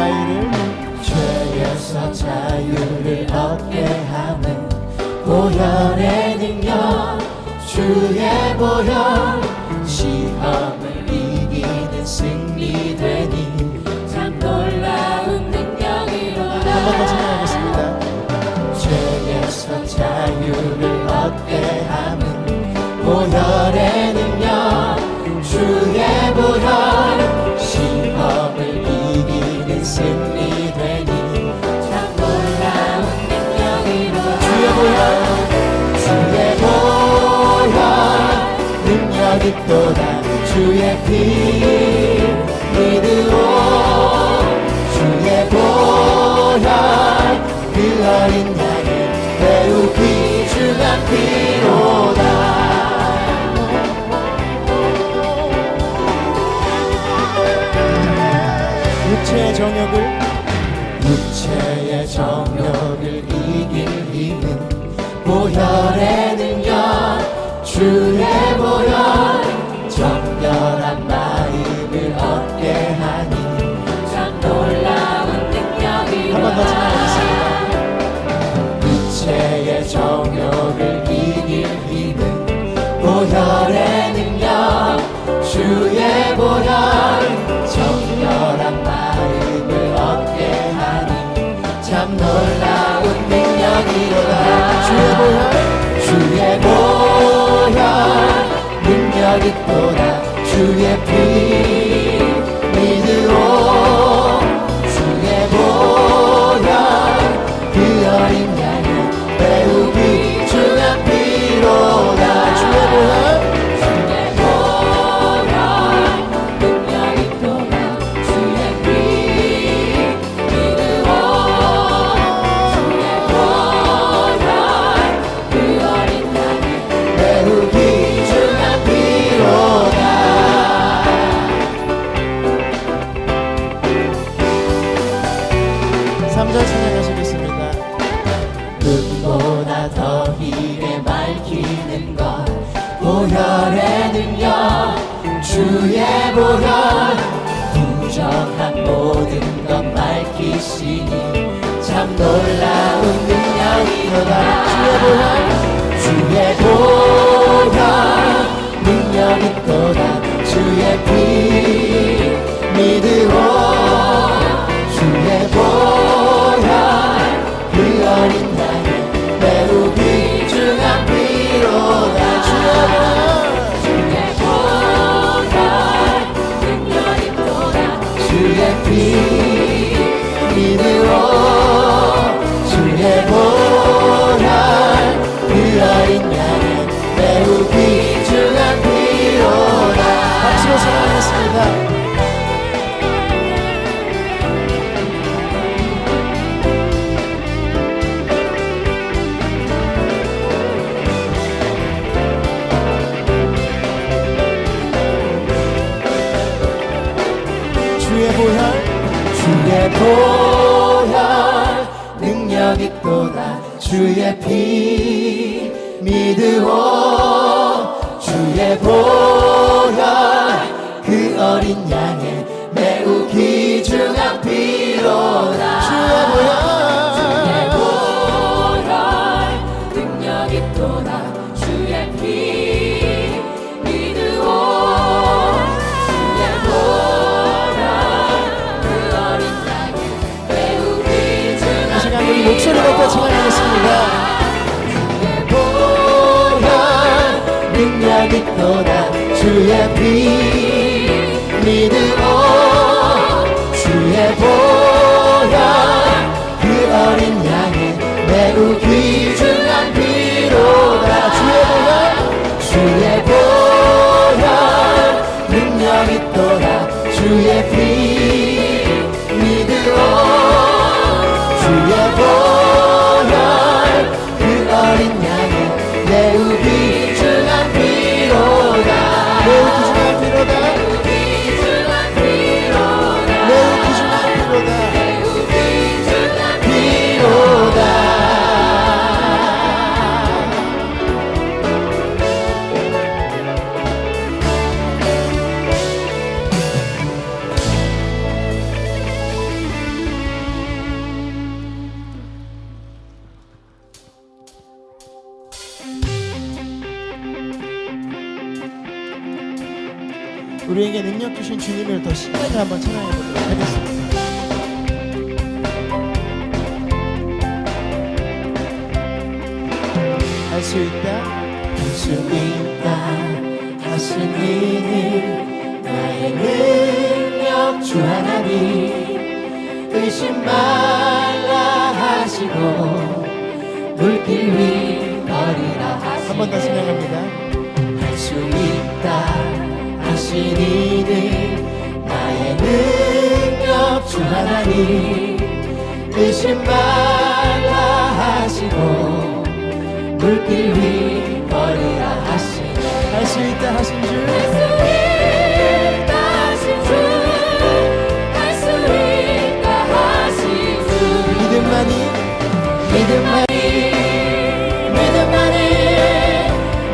자유를 죄에서 자유를 얻게 하는 보혈의 능력 주의 보혈 시험을 이기는 승리되니 참 놀라운 능력이로다. 한 번 더 찬양하겠습니다. 죄에서 자유를 얻게 하는 보혈의 능력 주의 보혈 시험을 이기는 승리되니 참 놀라운 능력이로다. 주의 보혈 능력 있도다. 주의 피 믿으오 주의 보혈 그 어린 양의 매우 귀중한 피로다. 육체의 정욕을 이길 힘은 보혈의 능력 주의 보혈 정결한 마음을 얻게 하니 참 놀라운 능력이 한 번 더 찬양하겠습니다. 육체의 정욕을 이길 힘은 보혈의 능력 주의 보혈 정결한 마음을 얻게 하니 참 놀라운 능력이로다. 주의 보혈 능력 있도다. 주의 피 믿으오 주의 보혈 그 어린 양의 매우 귀중한 피로다. 주의 보혈 능력 있도다. 주의 피 믿으오 주의 보혈 그 어린 양의 매우 귀중한 피로다. 3절 찬양하시겠습니다. 눈보다 더 희게 밝히는 것 보혈의 능력 주의 보혈 부정한 모든 것 밝히시니 참 놀라운 능력이로다. 주의 보혈 능력 있도다. 주의 피 믿으오 주의 보혈 그 어린 양의 매우 귀중한 피로다. 주의 보혈 능력 있도다. 주의 피 믿으오 주의 보혈 그 어린 양의 매우 귀중한 피로다. 박수로 찬양하겠습니다. 주의 보혈 능력 있도다. 주의 피 믿으오 주의 보혈 그 어린 양의 매우 귀중한 피로다. 주의 보혈 능력 있도다. 주의 피 믿으오 주의 보혈 그 어린 양의 매우 귀중한 시간 우리 목소리 높여 찬양하겠습니다. 능력 있도다. 주의 피 믿으오 주의 보혈 그 어린 양의 매우 귀중한 피로다. 주의 보혈 능력 있도다. 주의 피 믿으오 주의 보혈 그 어린 양의 매우 귀중한 피로다. 매우 귀중한 피로다. 매우 귀중한 피로다. 매우 귀중한 피로다. 매우 귀중한 피로다. 우리에게 능력 주신 주님을 더 신나게 한번 찬양해 보도록 하겠습니다. 할 수 있다, 할 수 있다 하신 이는 나의 능력 주 하나님 의심 말라 하시고 물길 위 걸으라 하시네 한 번 더 찬양합니다. 할 수 있다 하신 이는 나의 능력 주 하나님 의심 말라 하시고 물길 위 걸으라 하시네 할 수 있다 하신 주, 할 수 있다 하신 주 할 수 있다 하신 주 믿음만이 믿음만이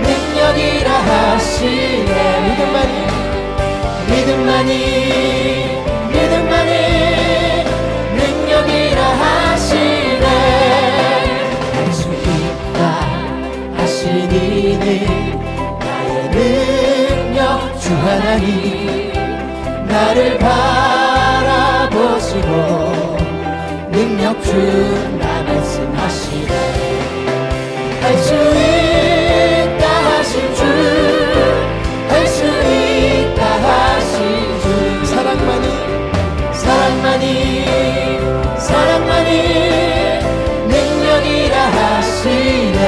능력이라 하시네 믿음만이 능력이라 하시네 할 수 있다 하신 이는 나의 능력 주 하나님 나를 바라보시고 능력 주나 말씀하시네 할 수 있다 하신 주 할 수 있다 하신 주 사랑만이 능력이라 하시네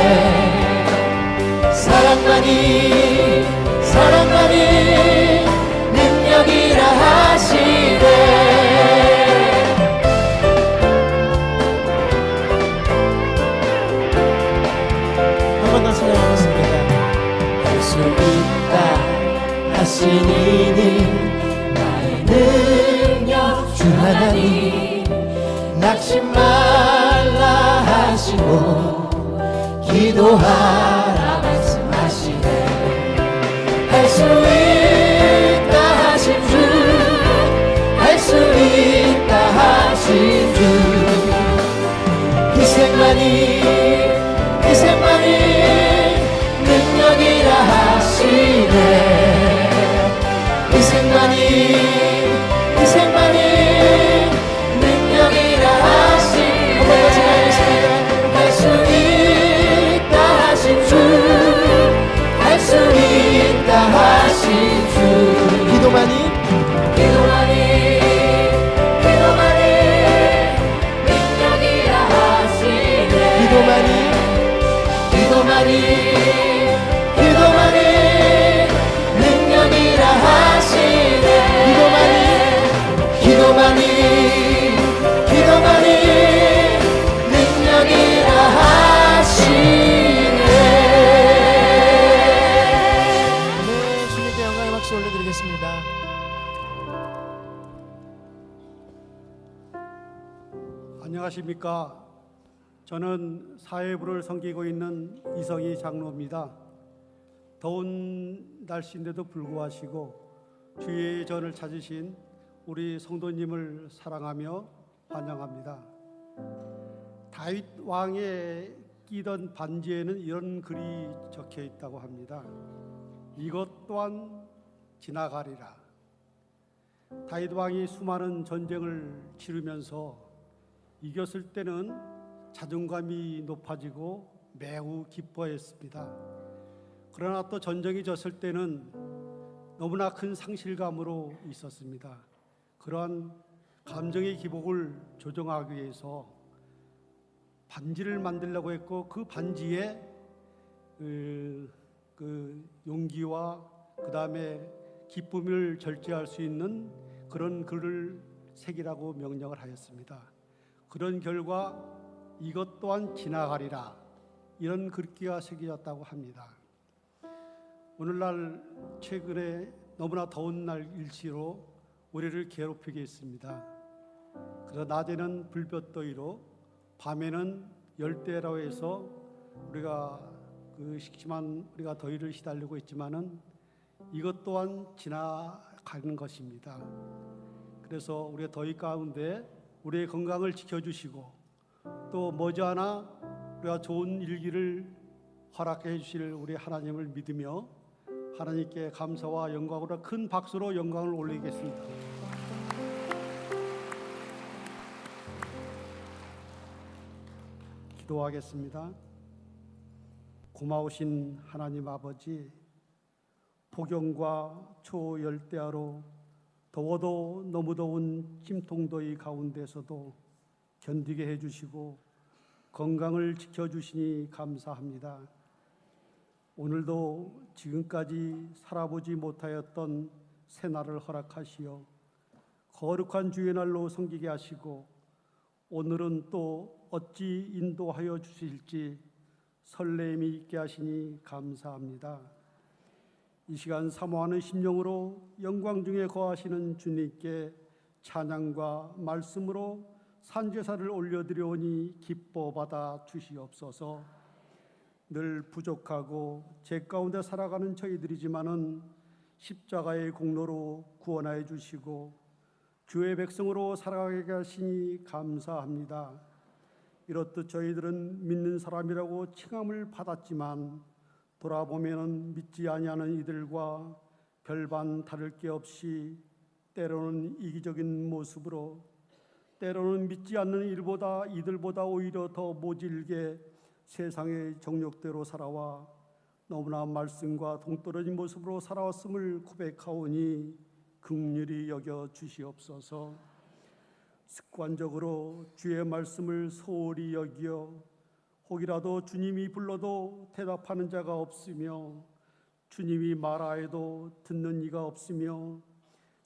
사랑만이 능력이라 하시네 한 번 더 찬양하겠습니다. 할 수 있다 하신 이는 나의 능력 주 하나님 낙심 말라 하시고 기도하라 말씀하시네 할 수 있다 하신 주 할 수 있다 하신 주 희생만이 능력이라 하시네 희생만이 능력이라 하시네 할 수 있다 하신 주 할 수 있다 하신 주 기도만이 능력이라 하시네 기도만이 능력이라 하시네 기도만이 능력이라 하시네 네, 주님께 영광의 박수 올려드리겠습니다. 안녕하십니까. 저는 사회부를 섬기고 있는 이성희 장로입니다. 더운 날씨인데도 불구하시고 주의 전을 찾으신 우리 성도님을 사랑하며 환영합니다. 다윗 왕의 끼던 반지에는 이런 글이 적혀 있다고 합니다. 이것 또한 지나가리라. 다윗 왕이 수많은 전쟁을 치르면서 이겼을 때는 자존감이 높아지고 매우 기뻐했습니다. 그러나 또 전쟁이 졌을 때는 너무나 큰 상실감으로 있었습니다. 그러한 감정의 기복을 조정하기 위해서 반지를 만들려고 했고 그 반지에 그 용기와 그 다음에 기쁨을 절제할 수 있는 그런 글을 새기라고 명령을 하였습니다. 그런 결과 이것 또한 지나가리라 이런 글귀가 새겨졌다고 합니다. 오늘날 최근에 너무나 더운 날일지로 우리를 괴롭히게 했습니다. 그래서 낮에는 불볕더위로 밤에는 열대라고 해서 우리가 그 식심한 우리가 더위를 시달리고 있지만은 이것 또한 지나가는 것입니다. 그래서 우리가 더위 가운데 우리의 건강을 지켜주시고 또 머지않아 우리가 좋은 일기를 허락해 주실 우리 하나님을 믿으며 하나님께 감사와 영광으로 큰 박수로 영광을 올리겠습니다. 기도하겠습니다. 고마우신 하나님 아버지, 폭염과 초열대야로 더워도 너무 더운 찜통더위 가운데서도 견디게 해주시고 건강을 지켜주시니 감사합니다. 오늘도 지금까지 살아보지 못하였던 새날을 허락하시어 거룩한 주의 날로 섬기게 하시고 오늘은 또 어찌 인도하여 주실지 설렘이 있게 하시니 감사합니다. 이 시간 사모하는 심령으로 영광 중에 거하시는 주님께 찬양과 말씀으로 산제사를 올려드려오니 기뻐 받아 주시옵소서. 늘 부족하고 죄 가운데 살아가는 저희들이지만은 십자가의 공로로 구원하여 주시고 주의 백성으로 살아가게 하시니 감사합니다. 이렇듯 저희들은 믿는 사람이라고 칭함을 받았지만 돌아보면은 믿지 아니하는 이들과 별반 다를 게 없이 때로는 이기적인 모습으로 때로는 믿지 않는 이들보다 오히려 더 모질게 세상의 정욕대로 살아와 너무나 말씀과 동떨어진 모습으로 살아왔음을 고백하오니 긍휼히 여겨 주시옵소서. 습관적으로 주의 말씀을 소홀히 여기어 혹이라도 주님이 불러도 대답하는 자가 없으며 주님이 말하여도 듣는 이가 없으며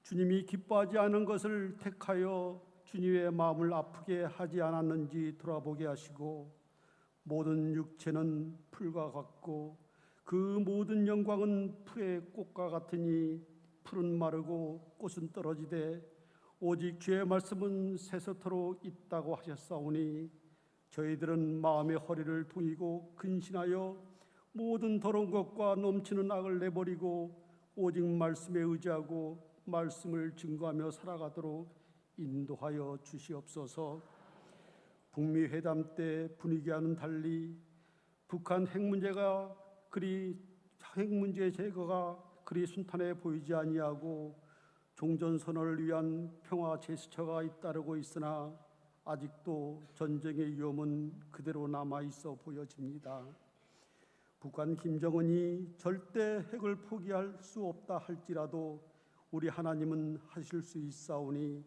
주님이 기뻐하지 않은 것을 택하여 주님의 마음을 아프게 하지 않았는지 돌아보게 하시고 모든 육체는 풀과 같고 그 모든 영광은 풀의 꽃과 같으니 풀은 마르고 꽃은 떨어지되 오직 주의 말씀은 세세토록 있다고 하셨사오니 저희들은 마음의 허리를 동이고 근신하여 모든 더러운 것과 넘치는 악을 내버리고 오직 말씀에 의지하고 말씀을 증거하며 살아가도록 인도하여 주시옵소서. 북미 회담 때 분위기와는 달리 북한 핵 문제 제거가 그리 순탄해 보이지 아니하고 종전선언을 위한 평화 제스처가 잇따르고 있으나 아직도 전쟁의 위험은 그대로 남아 있어 보여집니다. 북한 김정은이 절대 핵을 포기할 수 없다 할지라도 우리 하나님은 하실 수 있사오니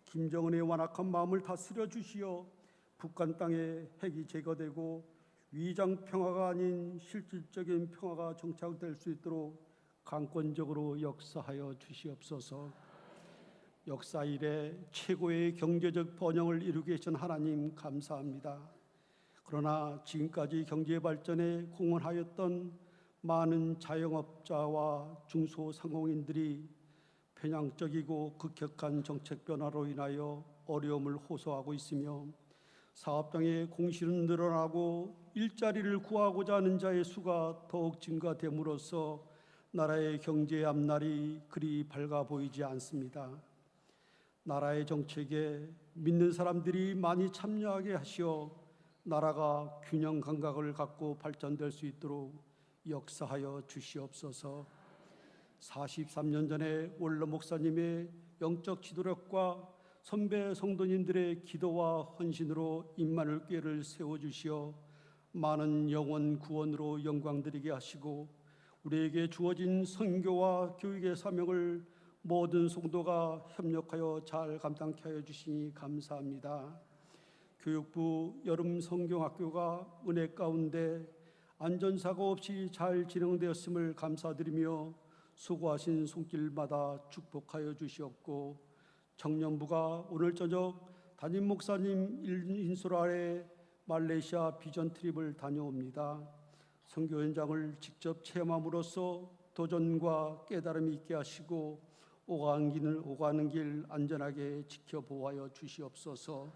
김정은의 완악한 마음을 다스려 주시어 북한 땅에 핵이 제거되고 위장 평화가 아닌 실질적인 평화가 정착될 수 있도록 강권적으로 역사하여 주시옵소서. 역사 이래 최고의 경제적 번영을 이루게 하신 하나님 감사합니다. 그러나 지금까지 경제 발전에 공헌하였던 많은 자영업자와 중소상공인들이 편향적이고 급격한 정책 변화로 인하여 어려움을 호소하고 있으며 사업장의 공실은 늘어나고 일자리를 구하고자 하는 자의 수가 더욱 증가됨으로써 나라의 경제의 앞날이 그리 밝아 보이지 않습니다. 나라의 정책에 믿는 사람들이 많이 참여하게 하시어 나라가 균형 감각을 갖고 발전될 수 있도록 역사하여 주시옵소서. 43년 전에 원로 목사님의 영적 지도력과 선배 성도님들의 기도와 헌신으로 임마누엘 교회를 세워주시어 많은 영혼 구원으로 영광드리게 하시고 우리에게 주어진 선교와 교육의 사명을 모든 성도가 협력하여 잘 감당케 하여 주시니 감사합니다. 교육부 여름 성경학교가 은혜 가운데 안전사고 없이 잘 진행되었음을 감사드리며 수고하신 손길마다 축복하여 주시옵고 청년부가 오늘 저녁 담임 목사님 인솔 아래 말레이시아 비전 트립을 다녀옵니다. 선교 현장을 직접 체험함으로써 도전과 깨달음이 있게 하시고 오가는 길 안전하게 지켜보아여 주시옵소서.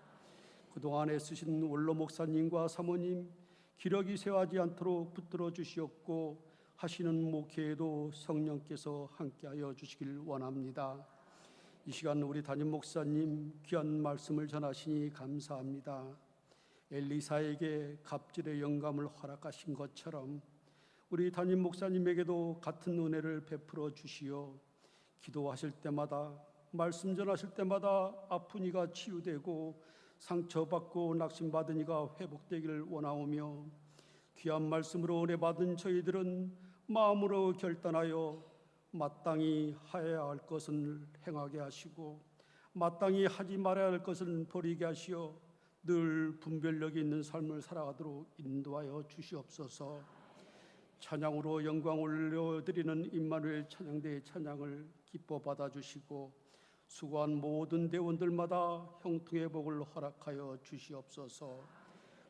그동안 애쓰신 원로 목사님과 사모님 기력이 쇠하지 않도록 붙들어 주시옵고 하시는 목회에도 성령께서 함께하여 주시길 원합니다. 이 시간 우리 담임 목사님 귀한 말씀을 전하시니 감사합니다. 엘리사에게 갑질의 영감을 허락하신 것처럼 우리 담임 목사님에게도 같은 은혜를 베풀어 주시어 기도하실 때마다 말씀 전하실 때마다 아픈 이가 치유되고 상처받고 낙심받은 이가 회복되기를 원하오며 귀한 말씀으로 은혜 받은 저희들은 마음으로 결단하여 마땅히 하여야 할 것은 행하게 하시고 마땅히 하지 말아야 할 것은 버리게 하시어 늘 분별력이 있는 삶을 살아가도록 인도하여 주시옵소서. 찬양으로 영광 올려드리는 임마누엘 찬양대의 찬양을 기뻐 받아주시고 수고한 모든 대원들마다 형통의 복을 허락하여 주시옵소서.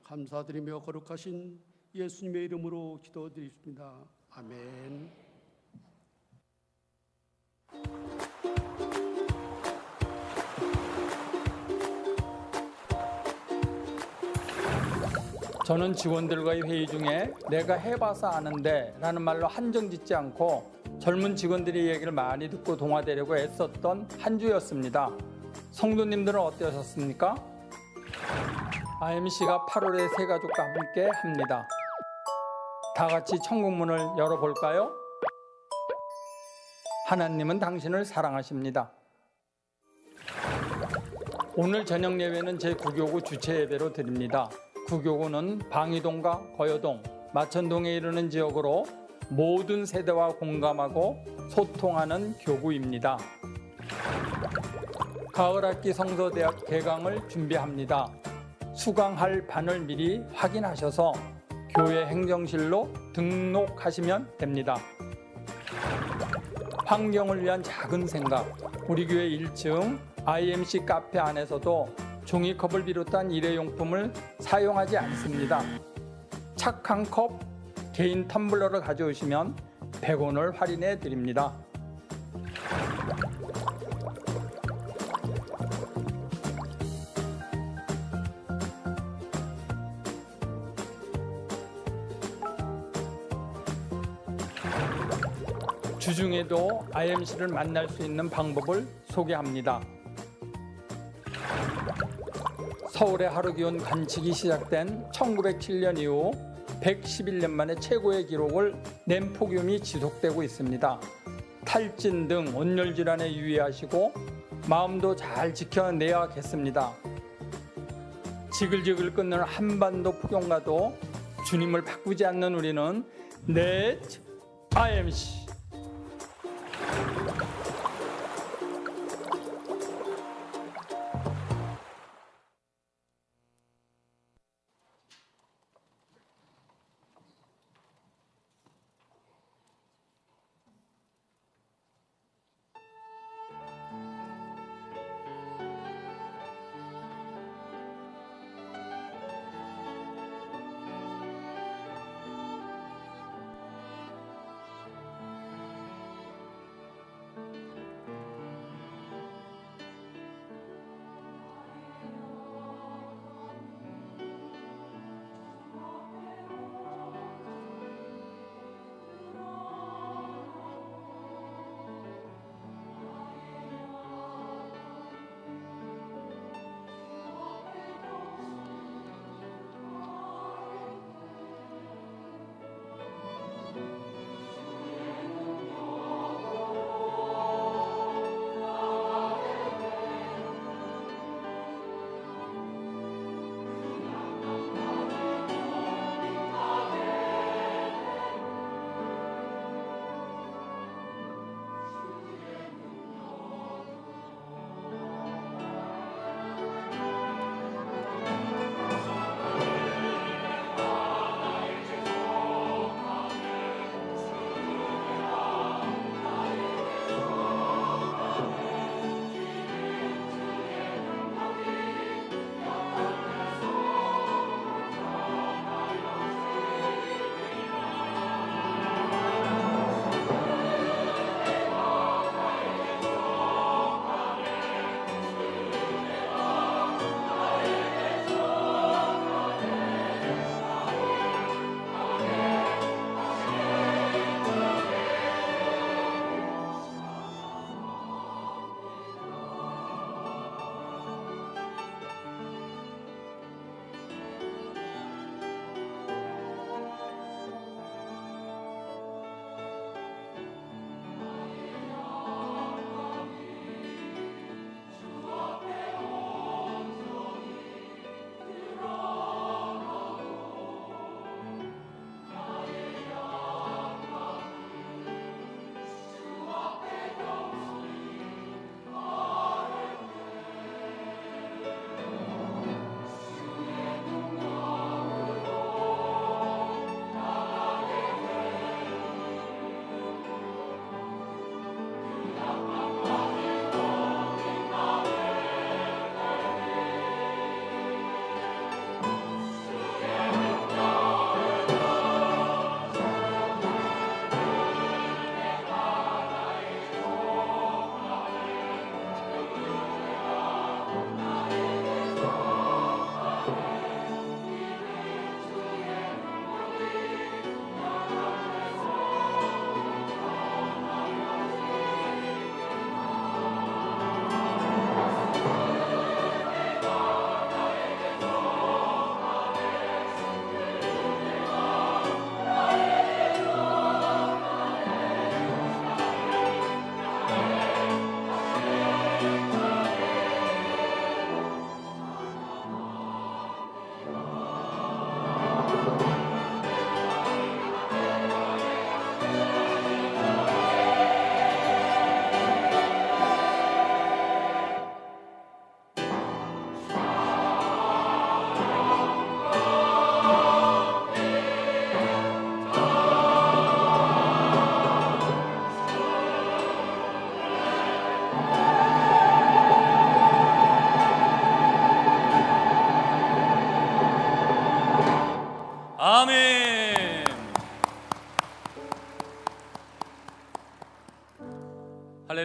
감사드리며 거룩하신 예수님의 이름으로 기도드립니다. 아멘. 저는 직원들과의 회의 중에 내가 해봐서 아는데 라는 말로 한정짓지 않고 젊은 직원들의 얘기를 많이 듣고 동화되려고 애썼던 한 주였습니다. 성도님들은 어떠셨습니까? IMC가 8월에 새 가족과 함께 합니다. 다 같이 천국문을 열어볼까요? 하나님은 당신을 사랑하십니다. 오늘 저녁 예배는 제9교구 주체 예배로 드립니다. 9교구는 방이동과 거여동, 마천동에 이르는 지역으로 모든 세대와 공감하고 소통하는 교구입니다. 가을 학기 성서대학 개강을 준비합니다. 수강할 반을 미리 확인하셔서 교회 행정실로 등록하시면 됩니다. 환경을 위한 작은 생각, 우리 교회 1층 IMC 카페 안에서도 종이컵을 비롯한 일회용품을 사용하지 않습니다. 착한 컵, 개인 텀블러를 가져오시면 100원을 할인해 드립니다. 주중에도 IMC를 만날 수 있는 방법을 소개합니다. 서울의 하루 기온 관측이 시작된 1907년 이후 111년 만에 최고의 기록을 낸 폭염이 지속되고 있습니다. 탈진 등 온열 질환에 유의하시고 마음도 잘 지켜내야겠습니다. 지글지글 끓는 한반도 폭염과도 주님을 바꾸지 않는 우리는 넷 IMC.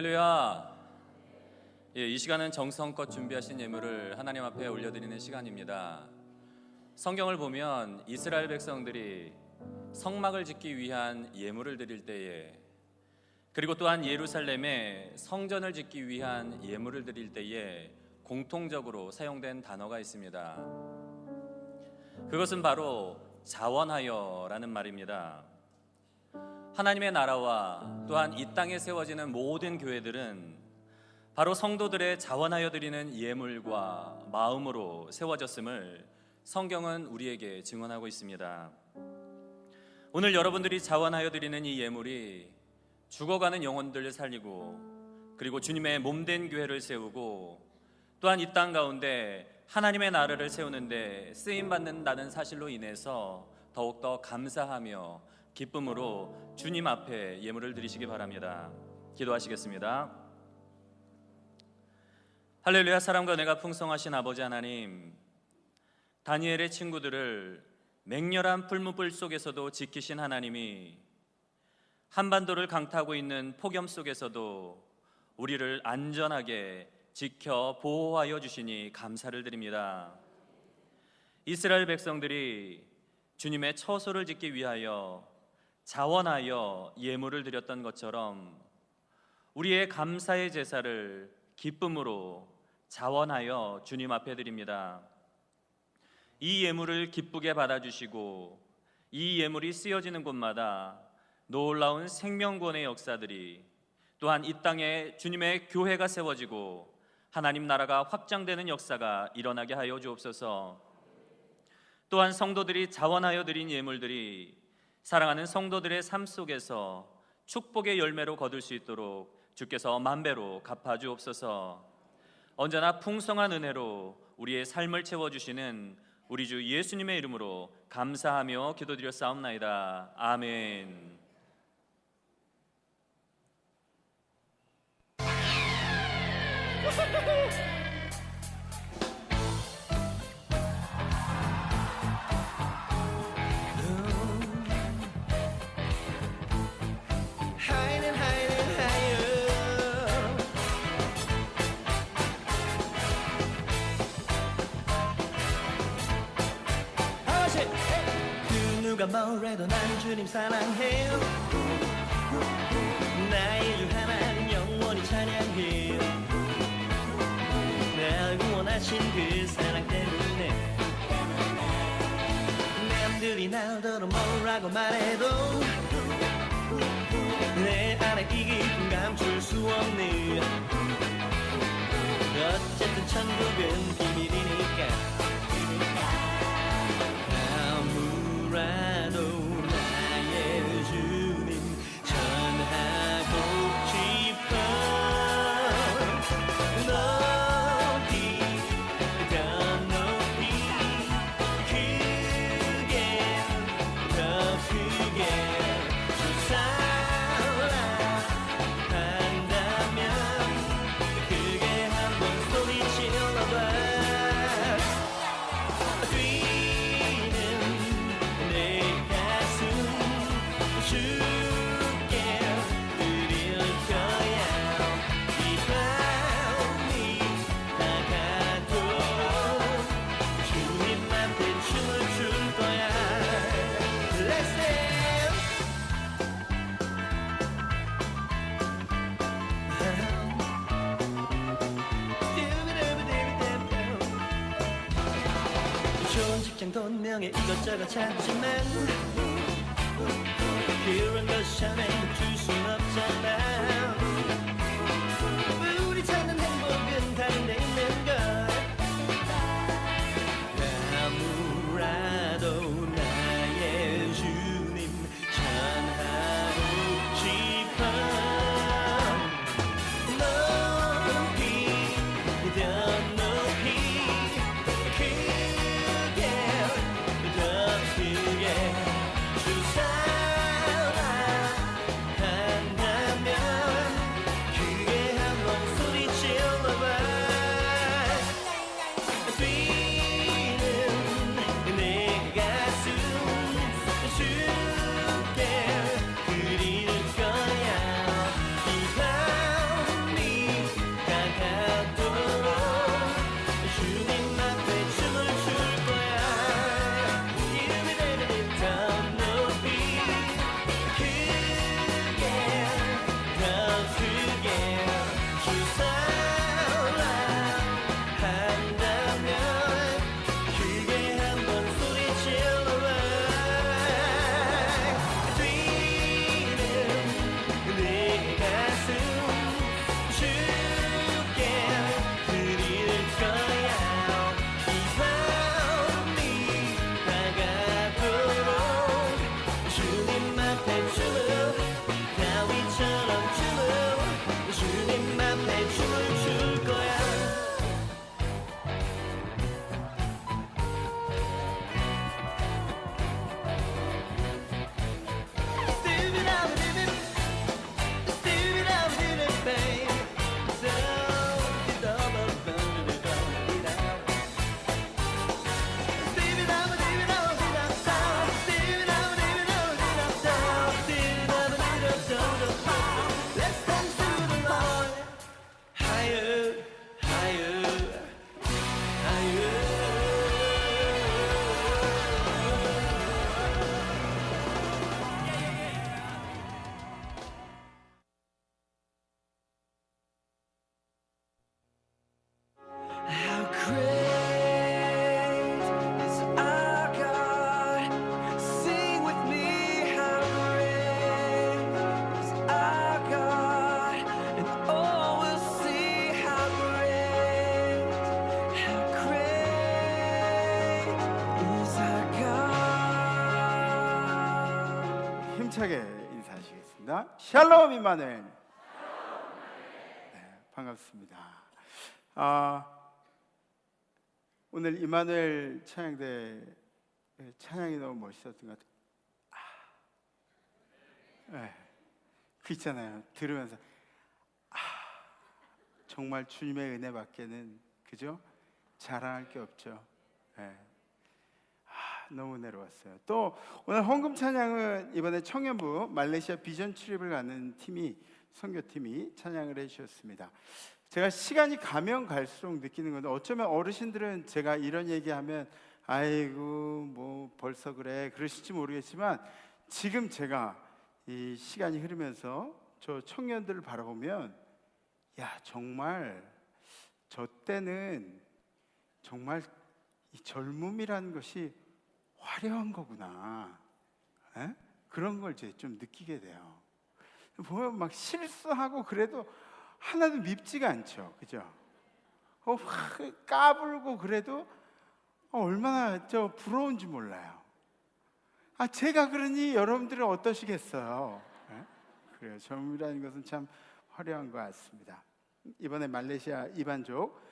할렐루야. 예, 이 시간은 정성껏 준비하신 예물을 하나님 앞에 올려드리는 시간입니다. 성경을 보면 이스라엘 백성들이 성막을 짓기 위한 예물을 드릴 때에, 그리고 또한 예루살렘에 성전을 짓기 위한 예물을 드릴 때에 공통적으로 사용된 단어가 있습니다. 그것은 바로 자원하여라는 말입니다. 하나님의 나라와 또한 이 땅에 세워지는 모든 교회들은 바로 성도들의 자원하여 드리는 예물과 마음으로 세워졌음을 성경은 우리에게 증언하고 있습니다. 오늘 여러분들이 자원하여 드리는 이 예물이 죽어가는 영혼들을 살리고, 그리고 주님의 몸된 교회를 세우고, 또한 이 땅 가운데 하나님의 나라를 세우는데 쓰임받는다는 사실로 인해서 더욱더 감사하며 기쁨으로 주님 앞에 예물을 드리시기 바랍니다. 기도하시겠습니다. 할렐루야. 사랑과 은혜가 풍성하신 아버지 하나님, 다니엘의 친구들을 맹렬한 풀무불 속에서도 지키신 하나님이 한반도를 강타하고 있는 폭염 속에서도 우리를 안전하게 지켜 보호하여 주시니 감사를 드립니다. 이스라엘 백성들이 주님의 처소를 짓기 위하여 자원하여 예물을 드렸던 것처럼 우리의 감사의 제사를 기쁨으로 자원하여 주님 앞에 드립니다. 이 예물을 기쁘게 받아주시고 이 예물이 쓰여지는 곳마다 놀라운 생명권의 역사들이, 또한 이 땅에 주님의 교회가 세워지고 하나님 나라가 확장되는 역사가 일어나게 하여 주옵소서. 또한 성도들이 자원하여 드린 예물들이 사랑하는 성도들의 삶 속에서 축복의 열매로 거둘 수 있도록 주께서 만배로 갚아 주옵소서. 언제나 풍성한 은혜로 우리의 삶을 채워주시는 우리 주 예수님의 이름으로 감사하며 기도드렸사옵나이다. 아멘. 누가 뭐래도 난 주님 사랑해요. 나의 주 하나님 영원히 찬양해요. 날 구원하신 그 사랑 때문에 남들이 나더러 뭐라고 말해도 내 안에 이 기쁨 감출 수 없네. 어쨌든 천국은 비밀이니까 아무라도 나의 주님 전하고 싶어. 높이 더 높이 크게 더 크게 주 사랑한다면 크게 한번 소리질러봐. 좋은 직장 돈 명예 이것저것 찾지만 그런 것이 하나님 줄 순 없잖아. 우리 찾는 행복은 다른 데 있는 것. 아무라도 나의 주님 전하고 싶어. 높이 더 높이 주 사랑한다면 힘차게 인사하시겠습니다. 샬롬 임마누엘. 네, 반갑습니다. 오늘 임마누엘 찬양대 찬양이 너무 멋있었던 것 같아요. 네, 그 있잖아요. 들으면서 정말 주님의 은혜밖에는 그죠? 자랑할 게 없죠. 네. 너무 은혜로웠어요. 또 오늘 헌금 찬양은 이번에 청년부 말레이시아 비전 출입을 가는 팀이 선교팀이 찬양을 해주셨습니다. 제가 시간이 가면 갈수록 느끼는 건데 어쩌면 어르신들은 제가 이런 얘기하면 아이고 뭐 벌써 그래 그러실지 모르겠지만 지금 제가 이 시간이 흐르면서 저 청년들을 바라보면 야 정말 저 때는 정말 이 젊음이라는 것이 화려한 거구나. 에? 그런 걸 이제 좀 느끼게 돼요. 보면 막 실수하고 그래도 하나도 밉지가 않죠, 그죠? 까불고 그래도 얼마나 부러운지 몰라요. 제가 그러니 여러분들은 어떠시겠어요? 에? 그래요. 젊음이라는 것은 참 화려한 것 같습니다. 이번에 말레이시아 이반족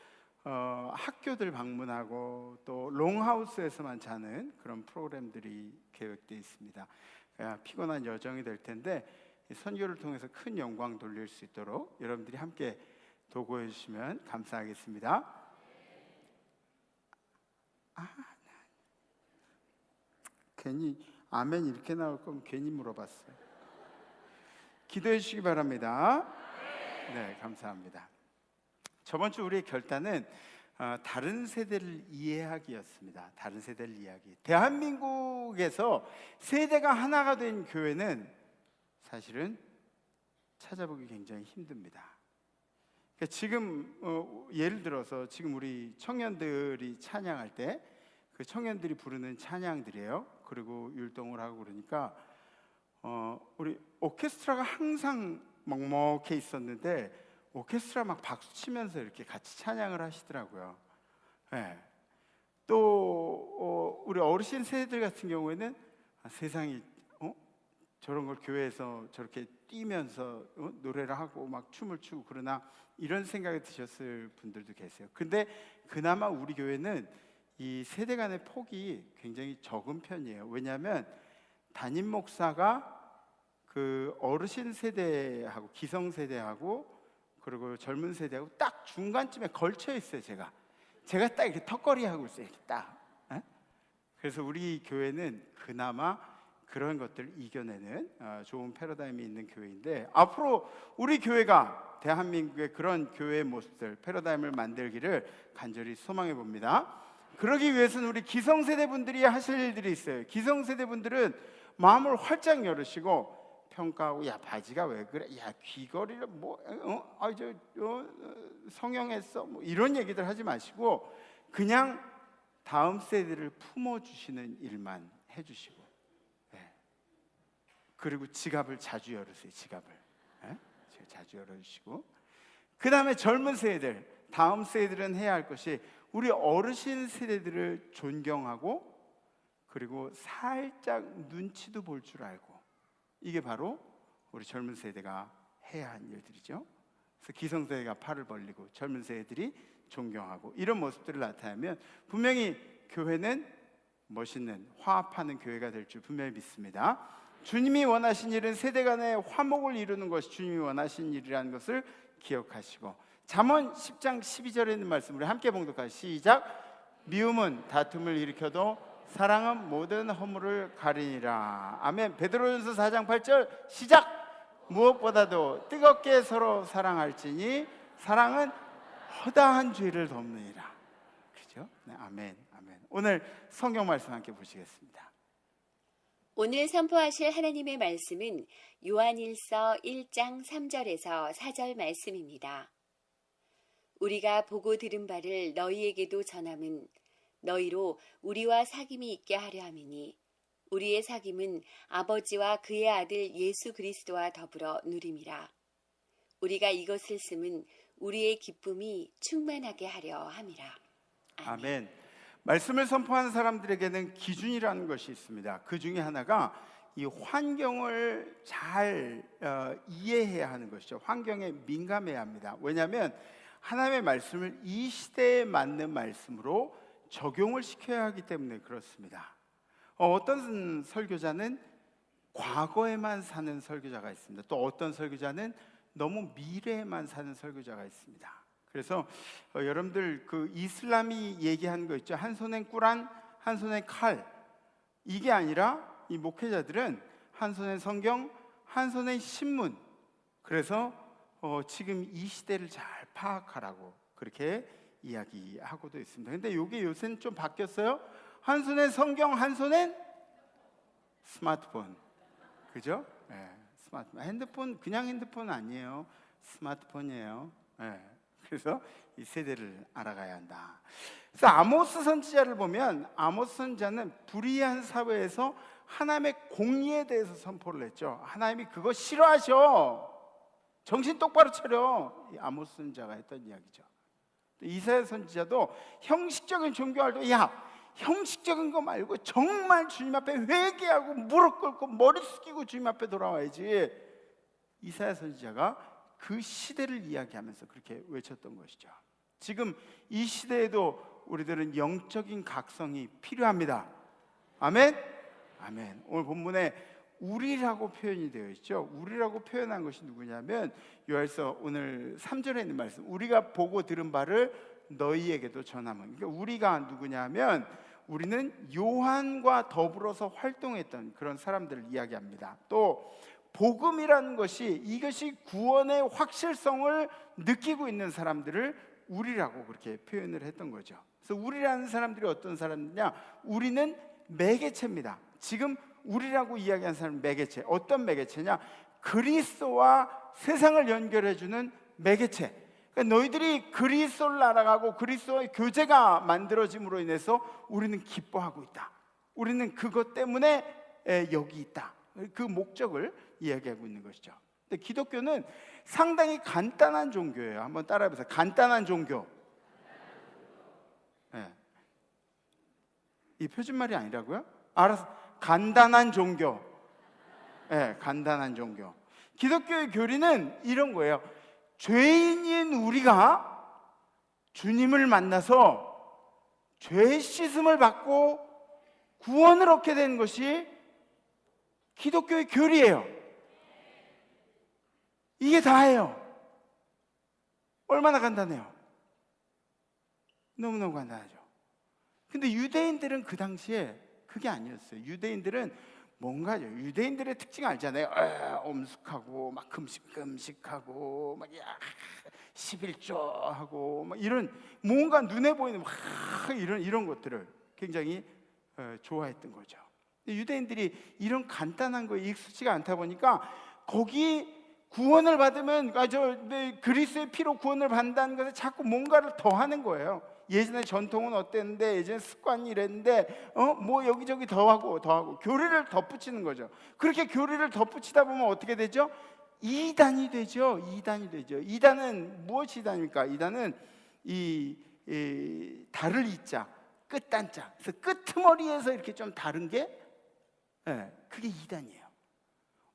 학교들 방문하고 또 롱하우스에서만 자는 그런 프로그램들이 계획되어 있습니다. 피곤한 여정이 될 텐데 선교를 통해서 큰 영광 돌릴 수 있도록 여러분들이 함께 도구해 주시면 감사하겠습니다. 괜히 아멘 이렇게 나올 거면 괜히 물어봤어요. 기도해 주시기 바랍니다. 네, 감사합니다. 저번 주 우리의 결단은 다른 세대를 이해하기였습니다. 다른 세대를 이해하기. 대한민국에서 세대가 하나가 된 교회는 사실은 찾아보기 굉장히 힘듭니다. 그러니까 지금 예를 들어서 지금 우리 청년들이 찬양할 때 그 청년들이 부르는 찬양들이에요. 그리고 율동을 하고 그러니까 우리 오케스트라가 항상 먹먹해 있었는데 오케스트라 막 박수 치면서 이렇게 같이 찬양을 하시더라고요. 네. 또 우리 어르신 세대들 같은 경우에는 세상이 저런 걸 교회에서 저렇게 뛰면서 노래를 하고 막 춤을 추고 그러나 이런 생각이 드셨을 분들도 계세요. 근데 그나마 우리 교회는 이 세대 간의 폭이 굉장히 적은 편이에요. 왜냐하면 담임 목사가 그 어르신 세대하고 기성 세대하고 그리고 젊은 세대하고 딱 중간쯤에 걸쳐 있어요. 제가 딱 이렇게 턱걸이 하고 있어요. 이렇게 딱. 그래서 우리 교회는 그나마 그런 것들을 이겨내는 좋은 패러다임이 있는 교회인데 앞으로 우리 교회가 대한민국의 그런 교회의 모습들 패러다임을 만들기를 간절히 소망해 봅니다. 그러기 위해서는 우리 기성세대 분들이 하실 일들이 있어요. 기성세대 분들은 마음을 활짝 열으시고 평가하고 야 바지가 왜 그래? 야 귀걸이를 성형했어? 뭐 이런 얘기들 하지 마시고 그냥 다음 세대를 품어주시는 일만 해주시고 그리고 지갑을 자주 열으세요. 지갑을 자주 열어주시고 그 다음에 젊은 세대들 다음 세대들은 해야 할 것이 우리 어르신 세대들을 존경하고 그리고 살짝 눈치도 볼 줄 알고 이게 바로 우리 젊은 세대가 해야 하는 일들이죠. 그래서 기성세대가 팔을 벌리고 젊은 세대들이 존경하고 이런 모습들을 나타내면 분명히 교회는 멋있는 화합하는 교회가 될 줄 분명히 믿습니다. 주님이 원하신 일은 세대 간의 화목을 이루는 것이 주님이 원하신 일이라는 것을 기억하시고 잠언 10장 12절에 있는 말씀 우리 함께 봉독하시죠. 시작. 미움은 다툼을 일으켜도 사랑은 모든 허물을 가리니라. 아멘. 베드로전서 4장 8절 시작. 무엇보다도 뜨겁게 서로 사랑할지니 사랑은 허다한 죄를 덮느니라. 그죠? 네, 아멘. 아멘. 오늘 성경 말씀 함께 보시겠습니다. 오늘 선포하실 하나님의 말씀은 요한일서 1장 3절에서 4절 말씀입니다. 우리가 보고 들은 바를 너희에게도 전함은 너희로 우리와 사귐이 있게 하려 함이니 우리의 사귐은 아버지와 그의 아들 예수 그리스도와 더불어 누림이라. 우리가 이것을 쓰면 우리의 기쁨이 충만하게 하려 함이라. 아멘. 말씀을 선포하는 사람들에게는 기준이라는 것이 있습니다. 그 중에 하나가 이 환경을 잘 이해해야 하는 것이죠. 환경에 민감해야 합니다. 왜냐하면 하나님의 말씀을 이 시대에 맞는 말씀으로 적용을 시켜야 하기 때문에 그렇습니다. 어떤 설교자는 과거에만 사는 설교자가 있습니다. 또 어떤 설교자는 너무 미래에만 사는 설교자가 있습니다. 그래서 여러분들 그 이슬람이 얘기하는 거 있죠. 한 손엔 꾸란, 한 손엔 칼. 이게 아니라 이 목회자들은 한 손엔 성경, 한 손엔 신문. 그래서 지금 이 시대를 잘 파악하라고 그렇게 이야기하고도 있습니다. 근데 이게 요새는 좀 바뀌었어요. 한 손엔 성경, 한 손엔 스마트폰. 그죠? 네, 스마트폰. 핸드폰 그냥 핸드폰 아니에요. 스마트폰이에요. 네, 그래서 이 세대를 알아가야 한다. 그래서 아모스 선지자를 보면 아모스 선지자는 불의한 사회에서 하나님의 공의에 대해서 선포를 했죠. 하나님이 그거 싫어하셔. 정신 똑바로 차려. 이 아모스 선지자가 했던 이야기죠. 이사야 선지자도 형식적인 종교할 때 형식적인 거 말고 정말 주님 앞에 회개하고 무릎 꿇고 머리 숙이고 주님 앞에 돌아와야지. 이사야 선지자가 그 시대를 이야기하면서 그렇게 외쳤던 것이죠. 지금 이 시대에도 우리들은 영적인 각성이 필요합니다. 아멘? 아멘. 오늘 본문에 우리라고 표현이 되어 있죠. 우리라고 표현한 것이 누구냐면 요한일서 오늘 3절에 있는 말씀, 우리가 보고 들은 바를 너희에게도 전하면. 그러니까 우리가 누구냐면 우리는 요한과 더불어서 활동했던 그런 사람들을 이야기합니다. 또 복음이라는 것이 이것이 구원의 확실성을 느끼고 있는 사람들을 우리라고 그렇게 표현을 했던 거죠. 그래서 우리라는 사람들이 어떤 사람이냐? 우리는 매개체입니다. 지금 우리라고 이야기하는 사람은 매개체. 어떤 매개체냐? 그리스도와 세상을 연결해주는 매개체. 그러니까 너희들이 그리스도를 알아가고 그리스도의 교제가 만들어짐으로 인해서 우리는 기뻐하고 있다. 우리는 그것 때문에 여기 있다. 그 목적을 이야기하고 있는 것이죠. 근데 기독교는 상당히 간단한 종교예요. 한번 따라해보세요. 간단한 종교. 네. 이 표준말이 아니라고요? 알아서. 간단한 종교. 네, 간단한 종교. 기독교의 교리는 이런 거예요. 죄인인 우리가 주님을 만나서 죄 씻음을 받고 구원을 얻게 되는 것이 기독교의 교리예요. 이게 다예요. 얼마나 간단해요. 너무너무 간단하죠. 근데 유대인들은 그 당시에 그게 아니었어요. 유대인들은 뭔가요? 유대인들의 특징 알잖아요. 엄숙하고 막 금식하고 막 11조하고 막 이런 뭔가 눈에 보이는 막 이런 것들을 굉장히 좋아했던 거죠. 유대인들이 이런 간단한 거에 익숙지가 않다 보니까 거기 구원을 받으면 그리스도의 피로 구원을 받는다는 것에 자꾸 뭔가를 더 하는 거예요. 예전에 전통은 어땠는데, 예전에 습관이 이랬는데, 뭐 여기저기 더하고 교리를 덧붙이는 거죠. 그렇게 교리를 덧붙이다 보면 어떻게 되죠? 이단이 되죠. 이단은 무엇이 이단입니까? 이단은 이 다를 이자, 끝단자. 그래서 끄트머리에서 이렇게 좀 다른 게, 그게 이단이에요.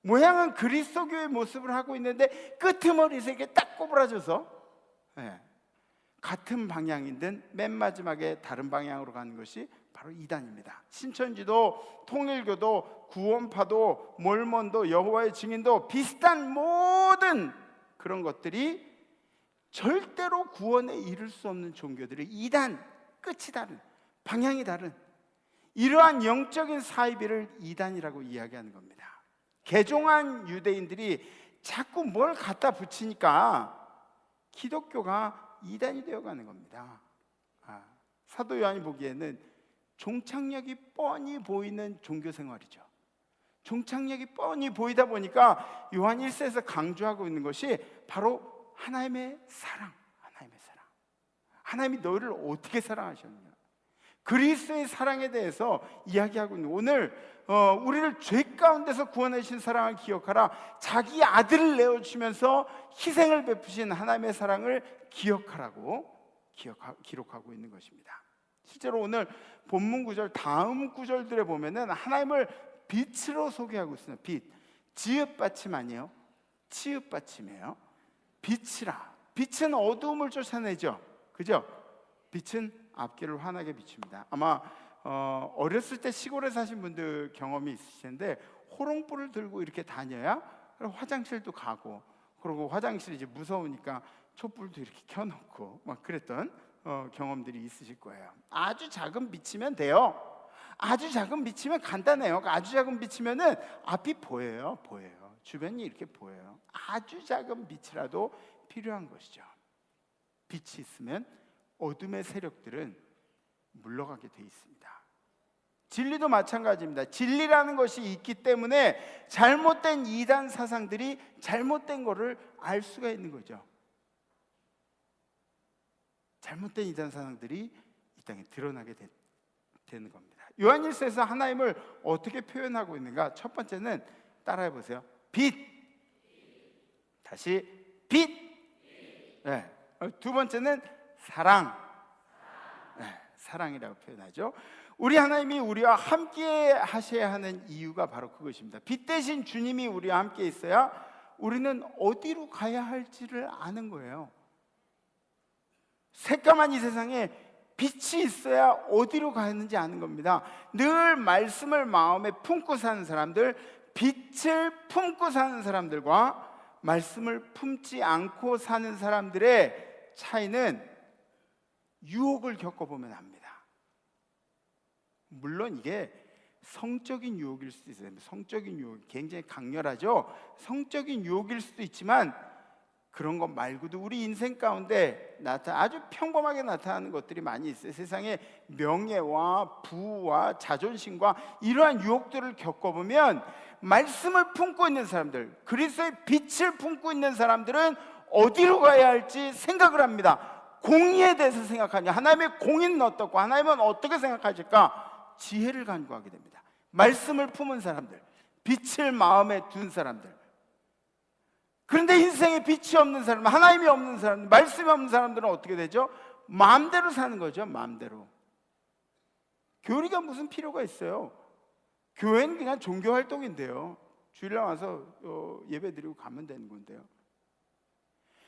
모양은 그리스도교의 모습을 하고 있는데 끄트머리에서 이렇게 딱 꼬부라져서 같은 방향인데 맨 마지막에 다른 방향으로 가는 것이 바로 이단입니다. 신천지도 통일교도 구원파도 몰몬도 여호와의 증인도 비슷한 모든 그런 것들이 절대로 구원에 이를 수 없는 종교들이 이단, 끝이 다른, 방향이 다른 이러한 영적인 사이비를 이단이라고 이야기하는 겁니다. 개종한 유대인들이 자꾸 뭘 갖다 붙이니까 기독교가 이단이 되어가는 겁니다. 사도 요한이 보기에는 종착역이 뻔히 보이는 종교 생활이죠. 종착역이 뻔히 보이다 보니까 요한 1세에서 강조하고 있는 것이 바로 하나님의 사랑. 하나님이 너희를 어떻게 사랑하셨느냐, 그리스도의 사랑에 대해서 이야기하고 있는, 오늘 우리를 죄 가운데서 구원해 주신 사랑을 기억하라. 자기 아들을 내어주시면서 희생을 베푸신 하나님의 사랑을 기억하라고 기록하고 있는 것입니다. 실제로 오늘 본문 구절 다음 구절들에 보면은 하나님을 빛으로 소개하고 있습니다. 빛. 지읒 받침 아니에요. 치읒 받침이에요. 빛이라. 빛은 어두움을 쫓아내죠. 그죠? 빛은 앞길을 환하게 비춥니다. 아마 어렸을 때 시골에 사신 분들 경험이 있으실 텐데, 호롱불을 들고 이렇게 다녀야 화장실도 가고, 그리고 화장실이 이제 무서우니까 촛불도 이렇게 켜놓고 막 그랬던 경험들이 있으실 거예요. 아주 작은 빛이면 돼요. 아주 작은 빛이면 간단해요. 아주 작은 빛이면은 앞이 보여요. 주변이 이렇게 보여요. 아주 작은 빛이라도 필요한 것이죠. 빛이 있으면 어둠의 세력들은 물러가게 돼 있습니다. 진리도 마찬가지입니다. 진리라는 것이 있기 때문에 잘못된 이단 사상들이 잘못된 거를 알 수가 있는 거죠. 잘못된 이단 사상들이 이 땅에 드러나게 되는 겁니다. 요한일서에서 하나님을 어떻게 표현하고 있는가? 첫 번째는 따라해 보세요. 빛. 다시 빛. 네. 두 번째는 사랑. 네. 사랑이라고 표현하죠. 우리 하나님이 우리와 함께 하셔야 하는 이유가 바로 그것입니다. 빛 대신 주님이 우리와 함께 있어야 우리는 어디로 가야 할지를 아는 거예요. 새까만 이 세상에 빛이 있어야 어디로 가는지 아는 겁니다. 늘 말씀을 마음에 품고 사는 사람들, 빛을 품고 사는 사람들과 말씀을 품지 않고 사는 사람들의 차이는 유혹을 겪어보면 압니다. 물론 이게 성적인 유혹일 수도 있어요. 성적인 유혹 굉장히 강렬하죠. 성적인 유혹일 수도 있지만 그런 것 말고도 우리 인생 가운데 아주 평범하게 나타나는 것들이 많이 있어요. 세상에 명예와 부와 자존심과 이러한 유혹들을 겪어보면 말씀을 품고 있는 사람들, 그리스도의 빛을 품고 있는 사람들은 어디로 가야 할지 생각을 합니다. 공의에 대해서 생각하냐, 하나님의 공의는 어떻고 하나님은 어떻게 생각하실까, 지혜를 간구하게 됩니다. 말씀을 품은 사람들, 빛을 마음에 둔 사람들. 그런데 인생에 빛이 없는 사람, 하나님이 없는 사람, 말씀이 없는 사람들은 어떻게 되죠? 마음대로 사는 거죠. 마음대로. 교리가 무슨 필요가 있어요? 교회는 그냥 종교활동인데요. 주일날 와서 예배 드리고 가면 되는 건데요.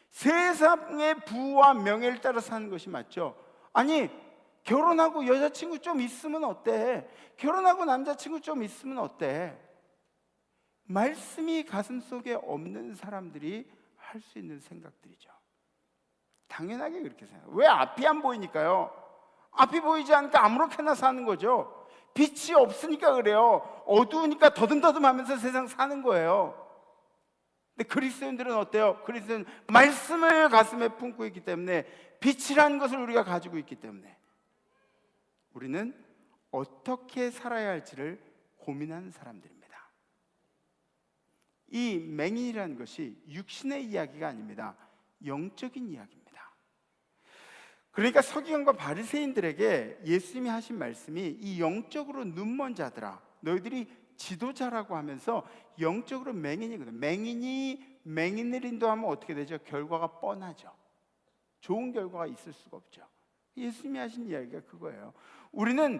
세상의 부와 명예를 따라 사는 것이 맞죠. 아니, 결혼하고 여자친구 좀 있으면 어때? 결혼하고 남자친구 좀 있으면 어때? 말씀이 가슴속에 없는 사람들이 할 수 있는 생각들이죠. 당연하게 그렇게 생각해요. 왜? 앞이 안 보이니까요. 앞이 보이지 않으니까 아무렇게나 사는 거죠. 빛이 없으니까 그래요. 어두우니까 더듬더듬하면서 세상 사는 거예요. 근데 그리스도인들은 어때요? 그리스도인은 말씀을 가슴에 품고 있기 때문에, 빛이라는 것을 우리가 가지고 있기 때문에 우리는 어떻게 살아야 할지를 고민하는 사람들입니다. 이 맹인이라는 것이 육신의 이야기가 아닙니다. 영적인 이야기입니다. 그러니까 서기관과 바리새인들에게 예수님이 하신 말씀이, 이 영적으로 눈먼 자들아, 너희들이 지도자라고 하면서 영적으로 맹인이거든. 맹인을 인도하면 어떻게 되죠? 결과가 뻔하죠. 좋은 결과가 있을 수가 없죠. 예수님이 하신 이야기가 그거예요. 우리는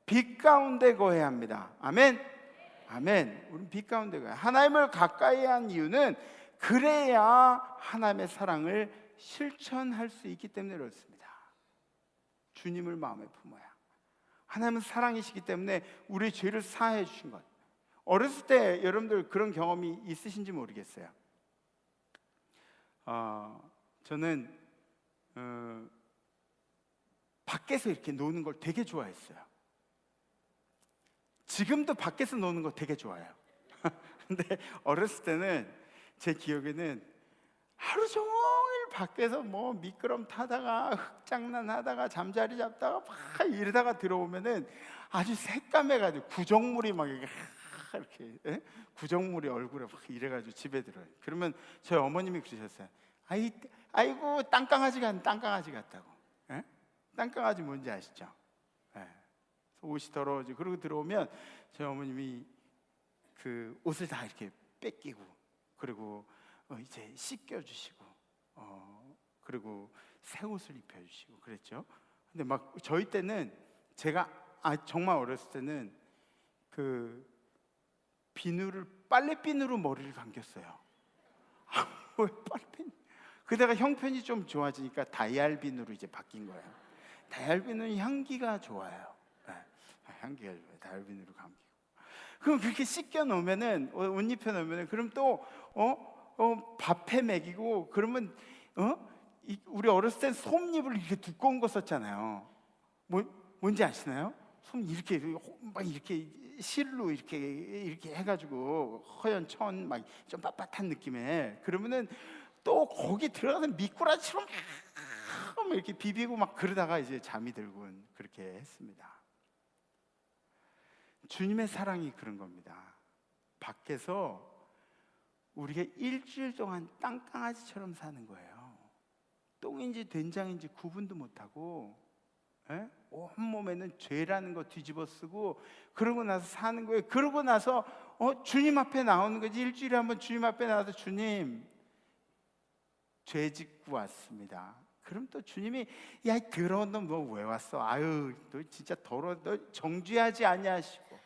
빛 가운데 거해야 합니다. 아멘. 아멘. 우리는 빛 가운데 거해야. 하나님을 가까이 한 이유는 그래야 하나님의 사랑을 실천할 수 있기 때문에 그렇습니다. 주님을 마음에 품어야. 하나님은 사랑이시기 때문에 우리의 죄를 사해 주신 것. 어렸을 때 여러분들 그런 경험이 있으신지 모르겠어요. 저는 밖에서 이렇게 노는 걸 되게 좋아했어요. 지금도 밖에서 노는 거 되게 좋아해요. 근데 어렸을 때는 제 기억에는 하루 종일 밖에서 뭐 미끄럼 타다가 흙장난하다가 잠자리 잡다가 막 이러다가 들어오면은 아주 새까매가지고 구정물이 막 이렇게 구정물이 얼굴에 막 이래가지고 집에 들어요. 그러면 저희 어머님이 그러셨어요. 아이고 땅강아지 같다고. 에? 땅강아지 뭔지 아시죠? 에. 옷이 더러워지고, 그러고 들어오면 저희 어머님이 그 옷을 다 이렇게 뺏기고, 그리고 이제 씻겨주시고, 그리고 새 옷을 입혀주시고 그랬죠. 근데 막 저희 때는, 제가 정말 어렸을 때는 그 빨래비누로 머리를 감겼어요. 왜 빨래비누? 그다가 형편이 좀 좋아지니까 다이알비누로 이제 바뀐 거예요. 다이알비누는 향기가 좋아요. 네. 향기가 좋아요. 다이알비누로 감기고. 그럼 그렇게 씻겨 놓으면은, 옷 입혀 놓으면은, 그럼 또 밥해 먹이고, 그러면 우리 어렸을 땐 솜잎을 이렇게 두꺼운 거 썼잖아요. 뭔지 아시나요? 솜 이렇게 막 이렇게 실로 이렇게 해가지고 허연 천 막 좀 빳빳한 느낌에, 그러면은 또 거기 들어가서 미꾸라지처럼 이렇게 비비고 막 그러다가 이제 잠이 들곤 그렇게 했습니다. 주님의 사랑이 그런 겁니다. 밖에서 우리가 일주일 동안 땅강아지처럼 사는 거예요. 똥인지 된장인지 구분도 못하고, 온몸에는 죄라는 거 뒤집어 쓰고 그러고 나서 사는 거예요. 그러고 나서 주님 앞에 나오는 거지. 일주일에 한번 주님 앞에 나와서 주님 죄 짓고 왔습니다. 그럼 또 주님이 야 더러운 놈 너 왜 왔어? 아유 너 진짜 더러워, 너 정죄하지 아니하시고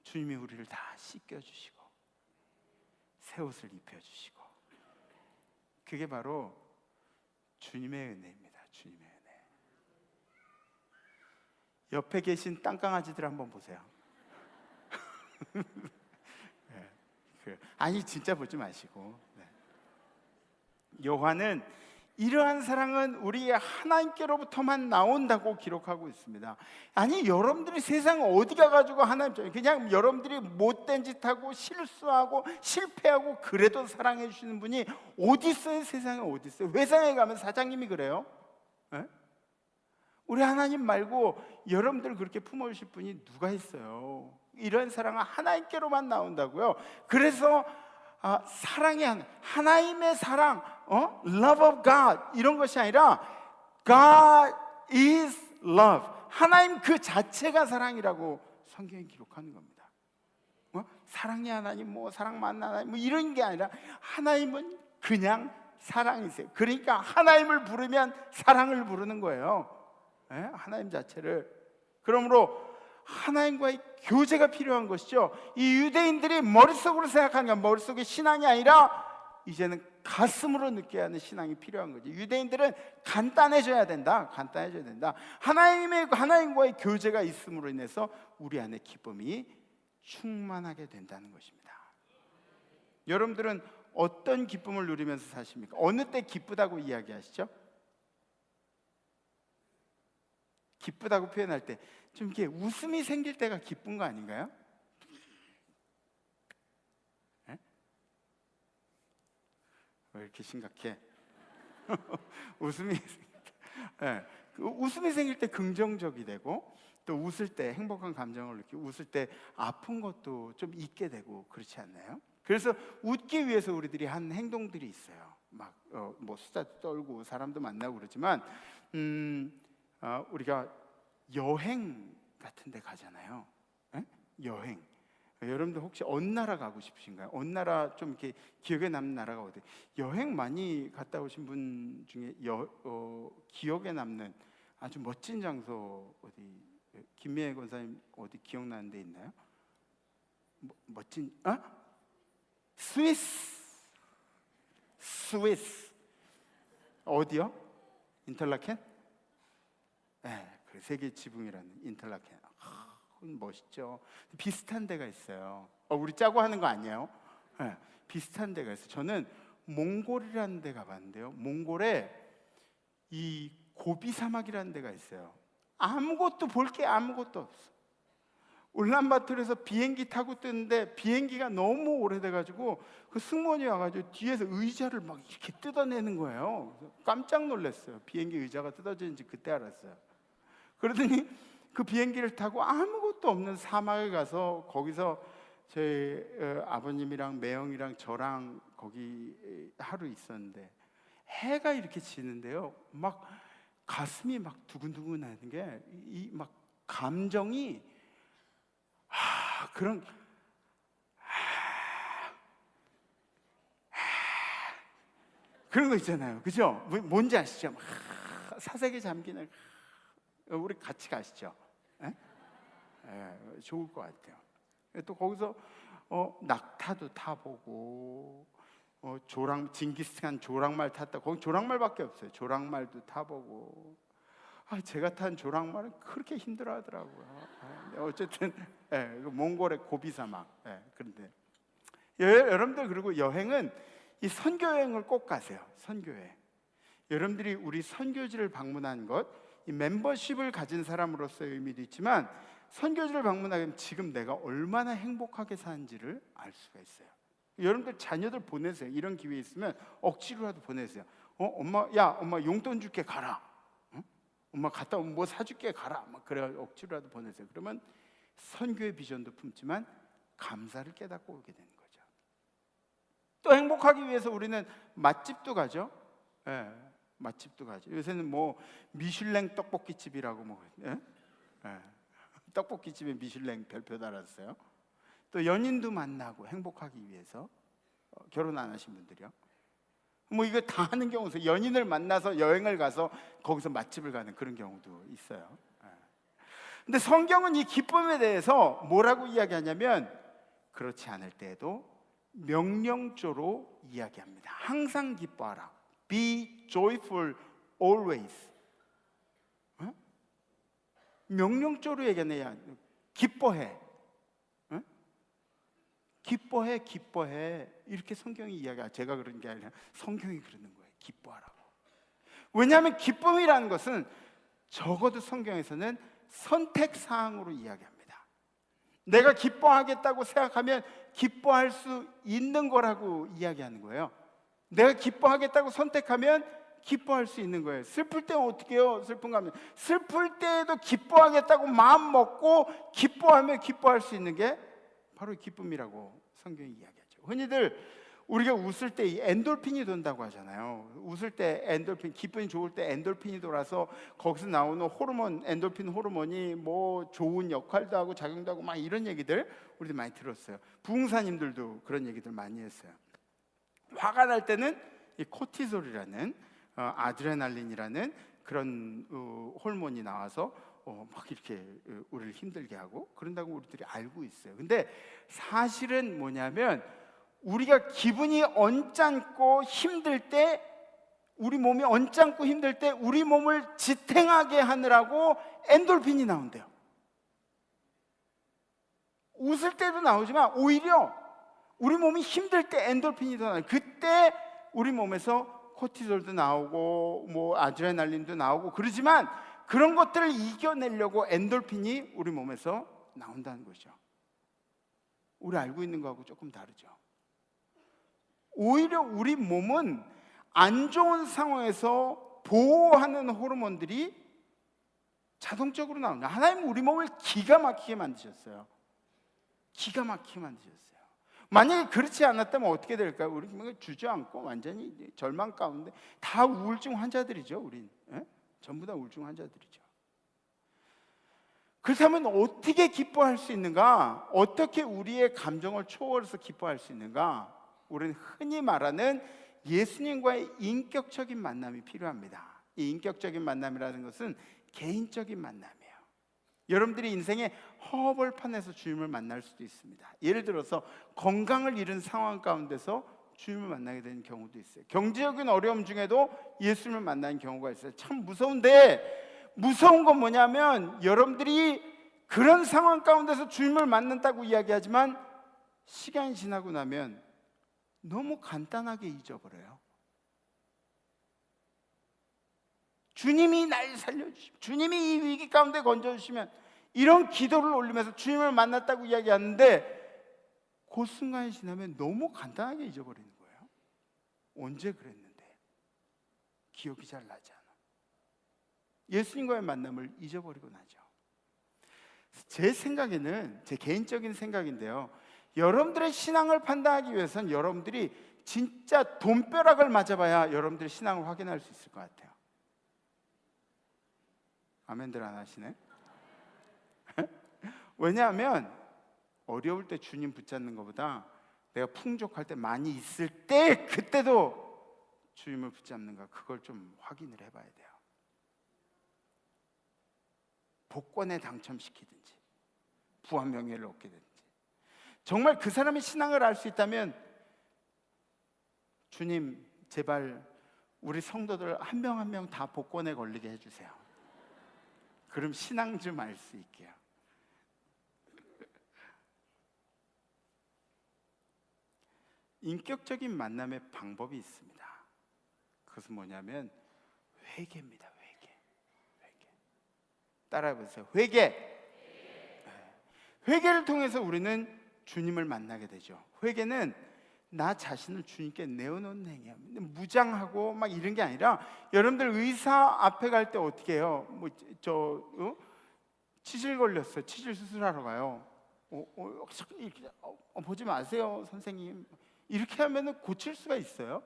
주님이 우리를 다 씻겨주시고 새 옷을 입혀주시고, 그게 바로 주님의 은혜입니다. 주님의 은혜. 옆에 계신 땅강아지들 한번 보세요. 아니 진짜 보지 마시고. 요한은 이러한 사랑은 우리 하나님께로부터만 나온다고 기록하고 있습니다. 아니 여러분들이 세상 어디 가가지고 하나님, 그냥 여러분들이 못된 짓하고 실수하고 실패하고 그래도 사랑해 주시는 분이 어디 있어요? 세상에 어디 있어요? 회사에 가면 사장님이 그래요? 우리 하나님 말고 여러분들 그렇게 품어주실 분이 누가 있어요? 이런 사랑은 하나님께로만 나온다고요. 그래서 사랑의 하나님의 사랑, love of God 이런 것이 아니라 God is love. 하나님 그 자체가 사랑이라고 성경이 기록하는 겁니다. 사랑의 하나님, 사랑만 하나님, 이런 게 아니라 하나님은 그냥 사랑이세요. 그러니까 하나님을 부르면 사랑을 부르는 거예요. 하나님 자체를. 그러므로 하나님과의 교제가 필요한 것이죠. 이 유대인들이 머릿속으로 생각하는 건 머릿속의 신앙이 아니라 이제는 가슴으로 느껴야 하는 신앙이 필요한 거죠. 유대인들은 간단해져야 된다. 간단해져야 된다. 하나님과의 교제가 있음으로 인해서 우리 안에 기쁨이 충만하게 된다는 것입니다. 여러분들은 어떤 기쁨을 누리면서 사십니까? 어느 때 기쁘다고 이야기하시죠? 기쁘다고 표현할 때 좀 이렇게 웃음이 생길 때가 기쁜 거 아닌가요? 왜 이렇게 심각해? 웃음이 생길 때 긍정적이 되고, 또 웃을 때 행복한 감정을 느끼고, 웃을 때 아픈 것도 좀 잊게 되고, 그렇지 않나요? 그래서 웃기 위해서 우리들이 한 행동들이 있어요. 막 수다 떨고 사람도 만나고 그러지만 우리가 여행 같은 데 가잖아요. 여행. 여러분들 혹시 어느 나라 가고 싶으신가요? 어느 나라 좀 이렇게 기억에 남는 나라가 어디? 여행 많이 갔다 오신 분 중에 기억에 남는 아주 멋진 장소 어디? 김미애 권사님 어디 기억나는 데 있나요? 멋진 스위스 어디요? 인터라켄? 네, 그 세계 지붕이라는 인터라켄. 멋있죠. 비슷한 데가 있어요. 우리 짜고 하는 거 아니에요? 네, 비슷한 데가 있어요. 저는 몽골이라는 데 가봤는데요. 몽골에 이 고비 사막이라는 데가 있어요. 아무것도 볼 게 아무것도 없어. 울란바토르에서 비행기 타고 뜨는데 비행기가 너무 오래돼가지고 그 승무원이 와가지고 뒤에서 의자를 막 이렇게 뜯어내는 거예요. 깜짝 놀랐어요. 비행기 의자가 뜯어지는지 그때 알았어요. 그러더니 그 비행기를 타고 아무것도 없는 사막에 가서 거기서 저희 아버님이랑 매형이랑 저랑 거기 하루 있었는데 해가 이렇게 지는데요. 막 가슴이 막 두근두근 하는 게 이 막 감정이 그런 그런 거 있잖아요. 그죠? 뭔지 아시죠? 사색에 잠기는 우리 같이 가시죠. 좋을 것 같아요. 또 거기서 낙타도 타보고 징기스칸 조랑말 탔다. 거기 조랑말밖에 없어요. 조랑말도 타보고. 제가 탄 조랑말은 그렇게 힘들어하더라고요. 어쨌든 그 몽골의 고비 사막. 그런데 여러분들, 그리고 여행은 이 선교 여행을 꼭 가세요. 선교 여행. 여러분들이 우리 선교지를 방문한 것, 이 멤버십을 가진 사람으로서의 의미도 있지만 선교지를 방문하게 되면 지금 내가 얼마나 행복하게 사는지를 알 수가 있어요. 여러분들 자녀들 보내세요. 이런 기회 있으면 억지로라도 보내세요. 엄마 용돈 줄게, 가라. 엄마 갔다 오면 뭐 사줄게, 가라. 막 그래 억지로라도 보내세요. 그러면 선교의 비전도 품지만 감사를 깨닫고 오게 되는 거죠. 또 행복하기 위해서 우리는 맛집도 가죠. 맛집도 가죠. 요새는 뭐 미슐랭 떡볶이집이라고 떡볶이집에 미슐랭 별표 달았어요. 또 연인도 만나고 행복하기 위해서 결혼 안 하신 분들이요. 뭐 이거 다 하는 경우 있어요. 연인을 만나서 여행을 가서 거기서 맛집을 가는 그런 경우도 있어요. 근데 성경은 이 기쁨에 대해서 뭐라고 이야기하냐면 그렇지 않을 때에도 명령조로 이야기합니다. 항상 기뻐하라. Be joyful always. 명령조로 얘기하네요. 기뻐해. 기뻐해. 이렇게 성경이 이야기해요. 제가 그런 게 아니라 성경이 그러는 거예요. 기뻐하라고. 왜냐하면 기쁨이라는 것은 적어도 성경에서는 선택사항으로 이야기합니다. 내가 기뻐하겠다고 생각하면 기뻐할 수 있는 거라고 이야기하는 거예요. 내가 기뻐하겠다고 선택하면 기뻐할 수 있는 거예요. 슬플 때는 어떻게 해요? 슬픈가 하면 슬플 때에도 기뻐하겠다고 마음 먹고 기뻐하면 기뻐할 수 있는 게 바로 기쁨이라고 성경이 이야기하죠. 흔히들 우리가 웃을 때 이 엔돌핀이 돈다고 하잖아요. 웃을 때 엔돌핀, 기분이 좋을 때 엔돌핀이 돌아서 거기서 나오는 호르몬, 엔돌핀 호르몬이 뭐 좋은 역할도 하고 작용도 하고 막 이런 얘기들 우리도 많이 들었어요. 부흥사님들도 그런 얘기들 많이 했어요. 화가 날 때는 이 코티솔이라는 아드레날린이라는 그런 호르몬이 나와서 막 이렇게 우리를 힘들게 하고 그런다고 우리들이 알고 있어요. 근데 사실은 뭐냐면 우리가 기분이 언짢고 힘들 때, 우리 몸이 언짢고 힘들 때 우리 몸을 지탱하게 하느라고 엔돌핀이 나온대요. 웃을 때도 나오지만 오히려 우리 몸이 힘들 때 엔돌핀이 더 나와요. 그때 우리 몸에서 코티솔도 나오고 뭐 아드레날린도 나오고 그러지만 그런 것들을 이겨내려고 엔돌핀이 우리 몸에서 나온다는 거죠. 우리 알고 있는 거하고 조금 다르죠. 오히려 우리 몸은 안 좋은 상황에서 보호하는 호르몬들이 자동적으로 나옵니다. 하나님은 우리 몸을 기가 막히게 만드셨어요. 기가 막히게 만드셨어요. 만약에 그렇지 않았다면 어떻게 될까요? 우리 주저앉고 완전히 절망 가운데 다 우울증 환자들이죠. 우린 전부 다 우울증 환자들이죠. 그렇다면 어떻게 기뻐할 수 있는가? 어떻게 우리의 감정을 초월해서 기뻐할 수 있는가? 우리는 흔히 말하는 예수님과의 인격적인 만남이 필요합니다. 이 인격적인 만남이라는 것은 개인적인 만남이에요. 여러분들이 인생의 허벌판에서 주님을 만날 수도 있습니다. 예를 들어서 건강을 잃은 상황 가운데서 주님을 만나게 되는 경우도 있어요. 경제적인 어려움 중에도 예수님을 만나는 경우가 있어요. 참 무서운데, 무서운 건 뭐냐면 여러분들이 그런 상황 가운데서 주님을 만난다고 이야기하지만 시간이 지나고 나면 너무 간단하게 잊어버려요. 주님이 날 살려주시면, 주님이 이 위기 가운데 건져주시면, 이런 기도를 올리면서 주님을 만났다고 이야기하는데 그 순간이 지나면 너무 간단하게 잊어버리는 거예요. 언제 그랬는데 기억이 잘 나지 않아. 예수님과의 만남을 잊어버리고 나죠. 제 생각에는, 제 개인적인 생각인데요, 여러분들의 신앙을 판단하기 위해서는 여러분들이 진짜 돈벼락을 맞아봐야 여러분들의 신앙을 확인할 수 있을 것 같아요. 아멘들 안 하시네? 왜냐하면 어려울 때 주님 붙잡는 것보다 내가 풍족할 때, 많이 있을 때, 그때도 주님을 붙잡는가, 그걸 좀 확인을 해봐야 돼요. 복권에 당첨시키든지 부와 명예를 얻게 되는지. 정말 그 사람의 신앙을 알 수 있다면 주님 제발 우리 성도들 한 명 한 명 다 복권에 걸리게 해주세요. 그럼 신앙 좀 알 수 있게요. 인격적인 만남의 방법이 있습니다. 그것은 뭐냐면 회개입니다. 회개. 따라해보세요. 회개. 회개를 통해서 우리는 주님을 만나게 되죠. 회개는 나 자신을 주님께 내어놓는 행위야. 무장하고 막 이런 게 아니라, 여러분들 의사 앞에 갈 때 어떻게 해요? 치질 걸렸어. 치질 수술하러 가요. 보지 마세요, 선생님. 이렇게 하면 고칠 수가 있어요?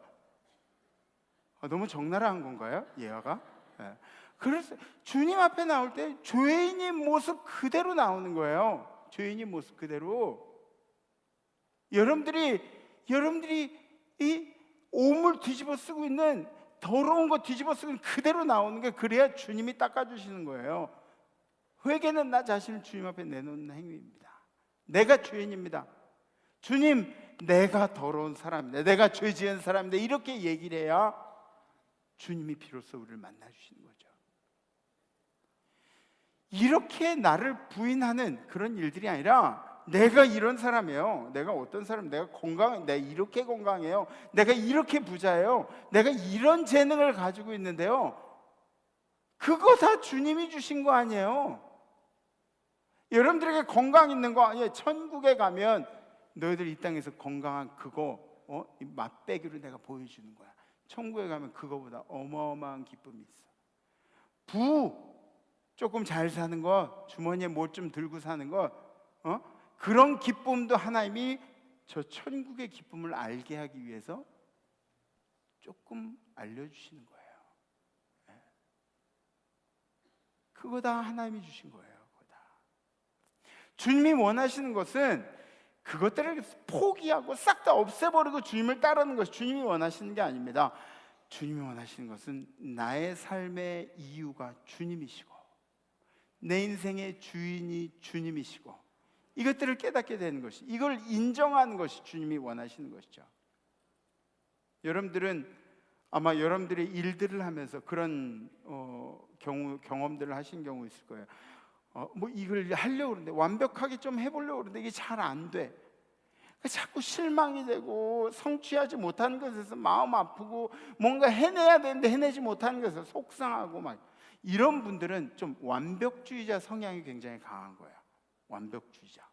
너무 적나라한 건가요? 예화가? 네. 그래서 주님 앞에 나올 때 죄인의 모습 그대로 나오는 거예요. 죄인의 모습 그대로. 여러분들이 이 오물 뒤집어 쓰고 있는, 더러운 거 뒤집어 쓰고 있는 그대로 나오는 게, 그래야 주님이 닦아주시는 거예요. 회개는 나 자신을 주님 앞에 내놓는 행위입니다. 내가 죄인입니다. 주님, 내가 더러운 사람인데, 내가 죄 지은 사람인데, 이렇게 얘기를 해야 주님이 비로소 우리를 만나주시는 거죠. 이렇게 나를 부인하는 그런 일들이 아니라, 내가 이런 사람이에요. 내가 어떤 사람, 내가 건강, 내가 이렇게 건강해요. 내가 이렇게 부자예요. 내가 이런 재능을 가지고 있는데요. 그거 다 주님이 주신 거 아니에요. 여러분들에게 건강 있는 거 아니에요. 천국에 가면 너희들 이 땅에서 건강한 그거 이 맛배기로 내가 보여주는 거야. 천국에 가면 그거보다 어마어마한 기쁨이 있어. 부 조금 잘 사는 거, 주머니에 뭐 좀 들고 사는 거, 그런 기쁨도 하나님이 저 천국의 기쁨을 알게 하기 위해서 조금 알려주시는 거예요. 그거 다 하나님이 주신 거예요. 그거 다. 주님이 원하시는 것은 그것들을 포기하고 싹 다 없애버리고 주님을 따르는 것이 주님이 원하시는 게 아닙니다. 주님이 원하시는 것은 나의 삶의 이유가 주님이시고, 내 인생의 주인이 주님이시고, 이것들을 깨닫게 되는 것이, 이걸 인정하는 것이 주님이 원하시는 것이죠. 여러분들은 아마 여러분들의 일들을 하면서 그런 경험들을 하신 경우 있을 거예요. 이걸 하려고 그러는데, 완벽하게 좀 해보려고 그러는데 이게 잘 안 돼. 자꾸 실망이 되고, 성취하지 못하는 것에서 마음 아프고, 뭔가 해내야 되는데 해내지 못하는 것에서 속상하고, 막 이런 분들은 좀 완벽주의자 성향이 굉장히 강한 거예요. 완벽주의자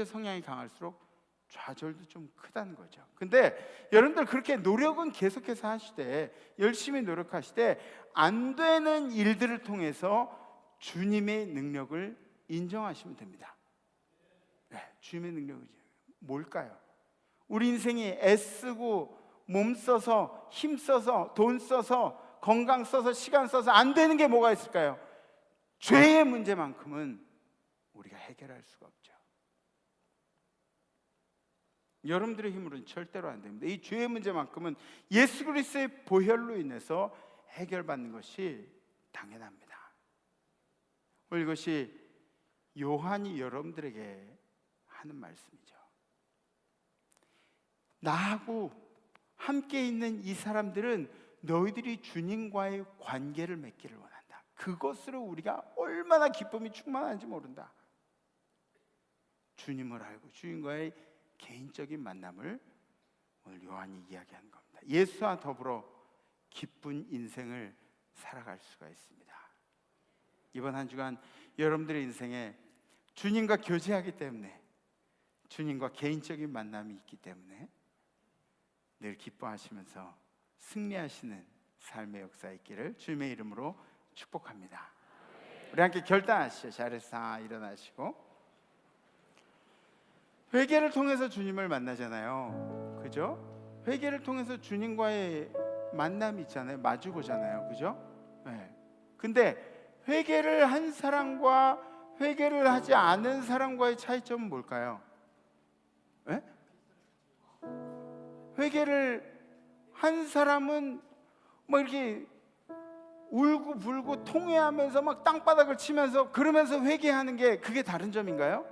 성향이 강할수록 좌절도 좀 크다는 거죠. 근데 여러분들 그렇게 노력은 계속해서 하시되, 열심히 노력하시되, 안 되는 일들을 통해서 주님의 능력을 인정하시면 됩니다. 주님의 능력이 뭘까요? 우리 인생이 애쓰고 몸 써서, 힘 써서, 돈 써서, 건강 써서, 시간 써서 안 되는 게 뭐가 있을까요? 죄의 문제만큼은 우리가 해결할 수가 없죠. 여러분들의 힘으로는 절대로 안 됩니다. 이 죄의 문제만큼은 예수 그리스도의 보혈로 인해서 해결받는 것이 당연합니다. 오늘 이것이 요한이 여러분들에게 하는 말씀이죠. 나하고 함께 있는 이 사람들은 너희들이 주님과의 관계를 맺기를 원한다. 그것으로 우리가 얼마나 기쁨이 충만한지 모른다. 주님을 알고 주님과의 개인적인 만남을 오늘 요한이 이야기하는 겁니다. 예수와 더불어 기쁜 인생을 살아갈 수가 있습니다. 이번 한 주간 여러분들의 인생에 주님과 교제하기 때문에, 주님과 개인적인 만남이 있기 때문에 늘 기뻐하시면서 승리하시는 삶의 역사 있기를 주님의 이름으로 축복합니다. 우리 함께 결단하시죠. 자리에서 일어나시고, 회개를 통해서 주님을 만나잖아요. 그죠? 회개를 통해서 주님과의 만남이 있잖아요. 마주보잖아요. 그죠? 네. 근데 회개를 한 사람과 회개를 하지 않은 사람과의 차이점은 뭘까요? 네? 회개를 한 사람은 뭐 이렇게 울고 불고 통회하면서 막 땅바닥을 치면서 그러면서 회개하는 게 그게 다른 점인가요?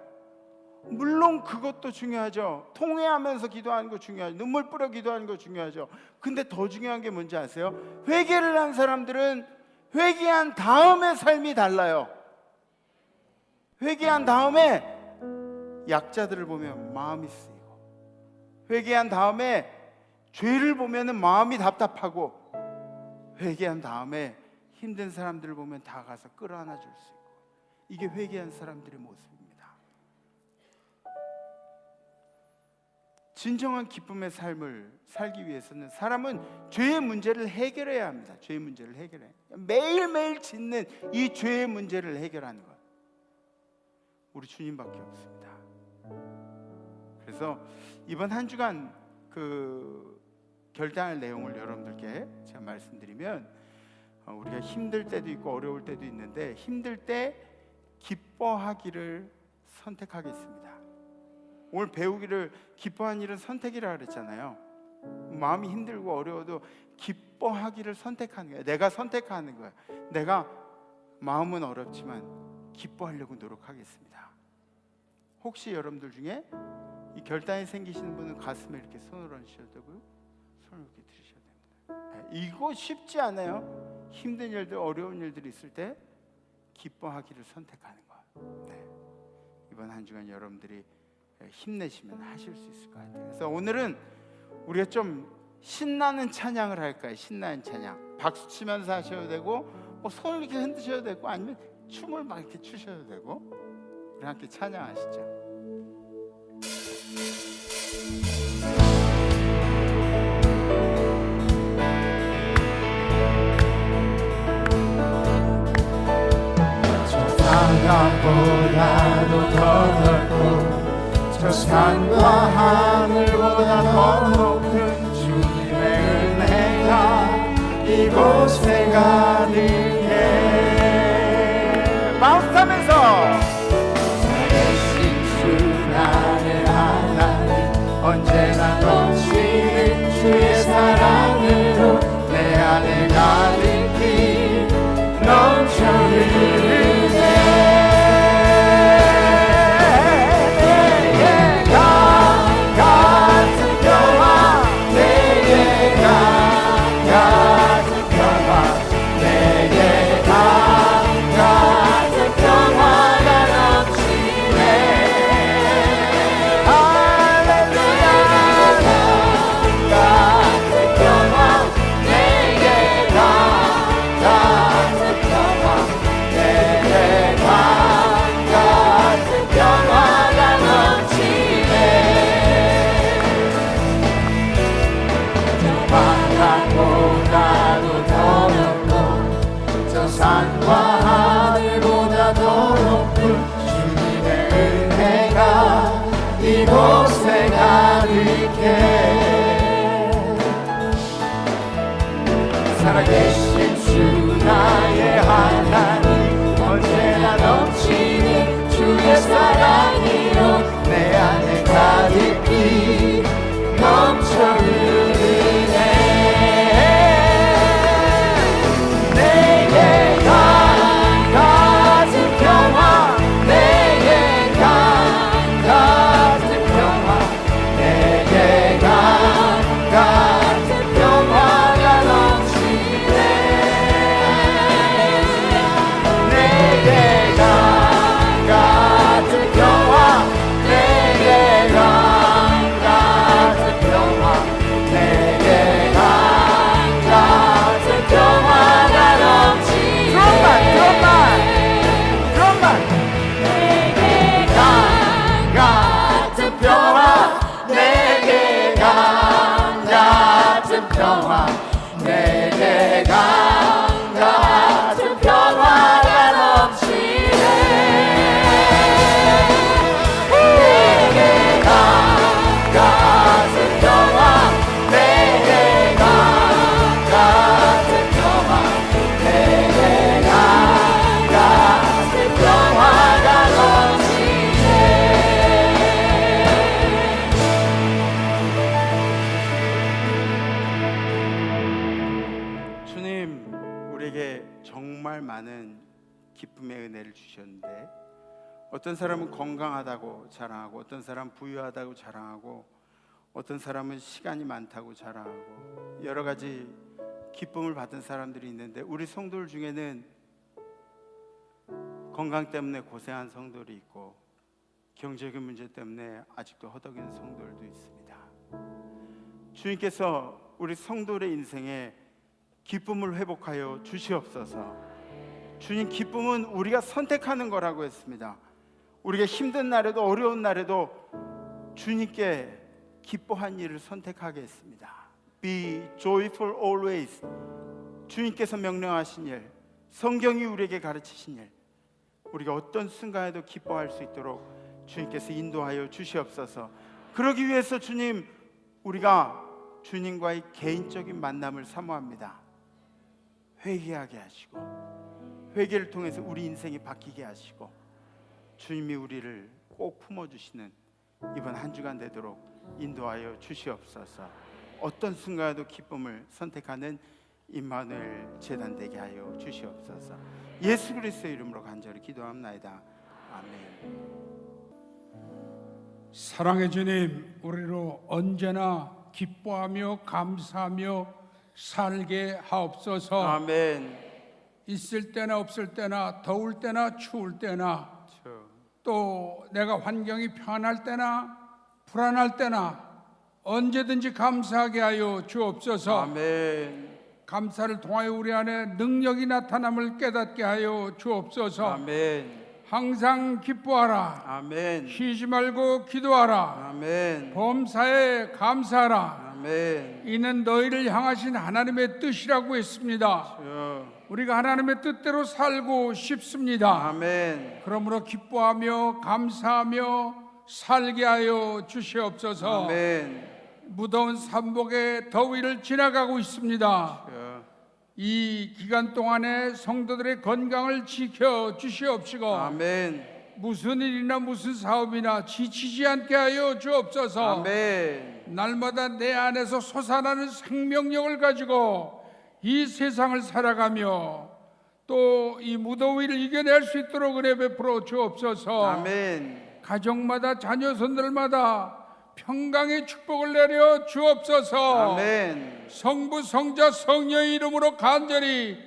물론 그것도 중요하죠. 통회하면서 기도하는 거 중요하죠. 눈물 뿌려 기도하는 거 중요하죠. 근데 더 중요한 게 뭔지 아세요? 회개를 한 사람들은 회개한 다음에 삶이 달라요. 회개한 다음에 약자들을 보면 마음이 쓰이고, 회개한 다음에 죄를 보면 마음이 답답하고, 회개한 다음에 힘든 사람들을 보면 다가가서 끌어안아 줄 수 있고, 이게 회개한 사람들의 모습입니다. 진정한 기쁨의 삶을 살기 위해서는 사람은 죄의 문제를 해결해야 합니다. 죄의 문제를 해결해. 매일매일 짓는 이 죄의 문제를 해결하는 것, 우리 주님밖에 없습니다. 그래서 이번 한 주간 그 결단할 내용을 여러분들께 제가 말씀드리면, 우리가 힘들 때도 있고 어려울 때도 있는데, 힘들 때 기뻐하기를 선택하겠습니다. 오늘 배우기를 기뻐하는 일은 선택이라 그랬잖아요. 마음이 힘들고 어려워도 기뻐하기를 선택하는 거예요. 내가 선택하는 거예요. 내가 마음은 어렵지만 기뻐하려고 노력하겠습니다. 혹시 여러분들 중에 이 결단이 생기시는 분은 가슴에 이렇게 손을 얹으셔도 되고요, 손을 이렇게 들으셔도 됩니다. 이거 쉽지 않아요. 힘든 일들, 어려운 일들이 있을 때 기뻐하기를 선택하는 거. 네. 이번 한 주간 여러분들이 힘내시면 하실 수 있을 것 같아요. 그래서 오늘은 우리가 좀 신나는 찬양을 할까요? 신나는 찬양. 박수 치면서 하셔도 되고, 뭐 손을 이렇게 흔드셔도 되고, 아니면 춤을 막 이렇게 추셔도 되고. 우리 함께 찬양하시죠. 바다보다도 더 넓고 저 산과 하늘보다 더 높은 주님의 은혜가 이곳에 가득해. 마음 타면서 살아계신 주 나의 하나님, 언제나 넘치는 주의 사랑으로 내 안에 가득히 넘쳐 흐르네. 이곳에 가득해. 살아계신 주 나의 하나님, 언제나 넘치는 주의 사랑으로 내 안에 가득히 넘쳐 흐르네. 내게 가진 평화, 내게 가진 평화, 내게 같은 평화가 넘치네. 정말 많은 기쁨의 은혜를 주셨는데 어떤 사람은 건강하다고 자랑하고 어떤 사람은 부유하다고 자랑하고 어떤 사람은 시간이 많다고 자랑하고 여러 가지 기쁨을 받은 사람들이 있는데 우리 성도들 중에는 건강 때문에 고생한 성도들이 있고 경제적인 문제 때문에 아직도 허덕이는 성도들도 있습니다. 주님께서 우리 성도들의 인생에 기쁨을 회복하여 주시옵소서. 주님, 기쁨은 우리가 선택하는 거라고 했습니다. 우리가 힘든 날에도 어려운 날에도 주님께 기뻐한 일을 선택하게 했습니다. Be joyful always. 주님께서 명령하신 일, 성경이 우리에게 가르치신 일, 우리가 어떤 순간에도 기뻐할 수 있도록 주님께서 인도하여 주시옵소서. 그러기 위해서 주님, 우리가 주님과의 개인적인 만남을 사모합니다. 회개하게 하시고 회개를 통해서 우리 인생이 바뀌게 하시고 주님이 우리를 꼭 품어주시는 이번 한 주간 되도록 인도하여 주시옵소서. 어떤 순간에도 기쁨을 선택하는 임마누엘 재단 되게 하여 주시옵소서. 예수 그리스도의 이름으로 간절히 기도합나이다. 아멘. 사랑의 주님, 우리로 언제나 기뻐하며 감사하며 살게 하옵소서. 아멘. 있을 때나 없을 때나 더울 때나 추울 때나 또 내가 환경이 편할 때나 불안할 때나 언제든지 감사하게 하여 주옵소서. 아멘. 감사를 통하여 우리 안에 능력이 나타남을 깨닫게 하여 주옵소서. 아멘. 항상 기뻐하라. 아멘. 쉬지 말고 기도하라. 아멘. 범사에 감사하라. 아멘. 이는 너희를 향하신 하나님의 뜻이라고 했습니다. 우리가 하나님의 뜻대로 살고 싶습니다. 아멘. 그러므로 기뻐하며 감사하며 살게 하여 주시옵소서. 아멘. 무더운 삼복의 더위를 지나가고 있습니다. 이 기간 동안에 성도들의 건강을 지켜 주시옵시고 아멘. 무슨 일이나 무슨 사업이나 지치지 않게 하여 주옵소서. 아멘. 날마다 내 안에서 솟아나는 생명력을 가지고 이 세상을 살아가며 또 이 무더위를 이겨낼 수 있도록 은혜 베풀어 주옵소서. 아멘. 가정마다 자녀손들마다 평강의 축복을 내려 주옵소서. 아멘. 성부 성자 성령의 이름으로 간절히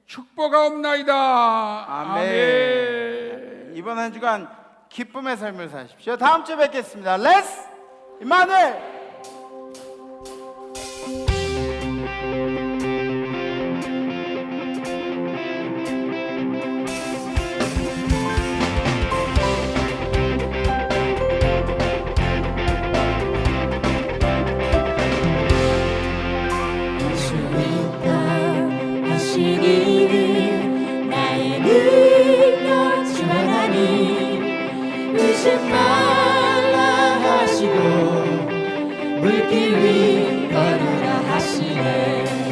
축복하옵나이다. 아멘. 이번 한 주간 기쁨의 삶을 사십시오. 다음 주에 뵙겠습니다. 렛츠 임마누엘. 나의 능력 주 하나님 의심 말라 하시고 물길 위 걸으라 하시네.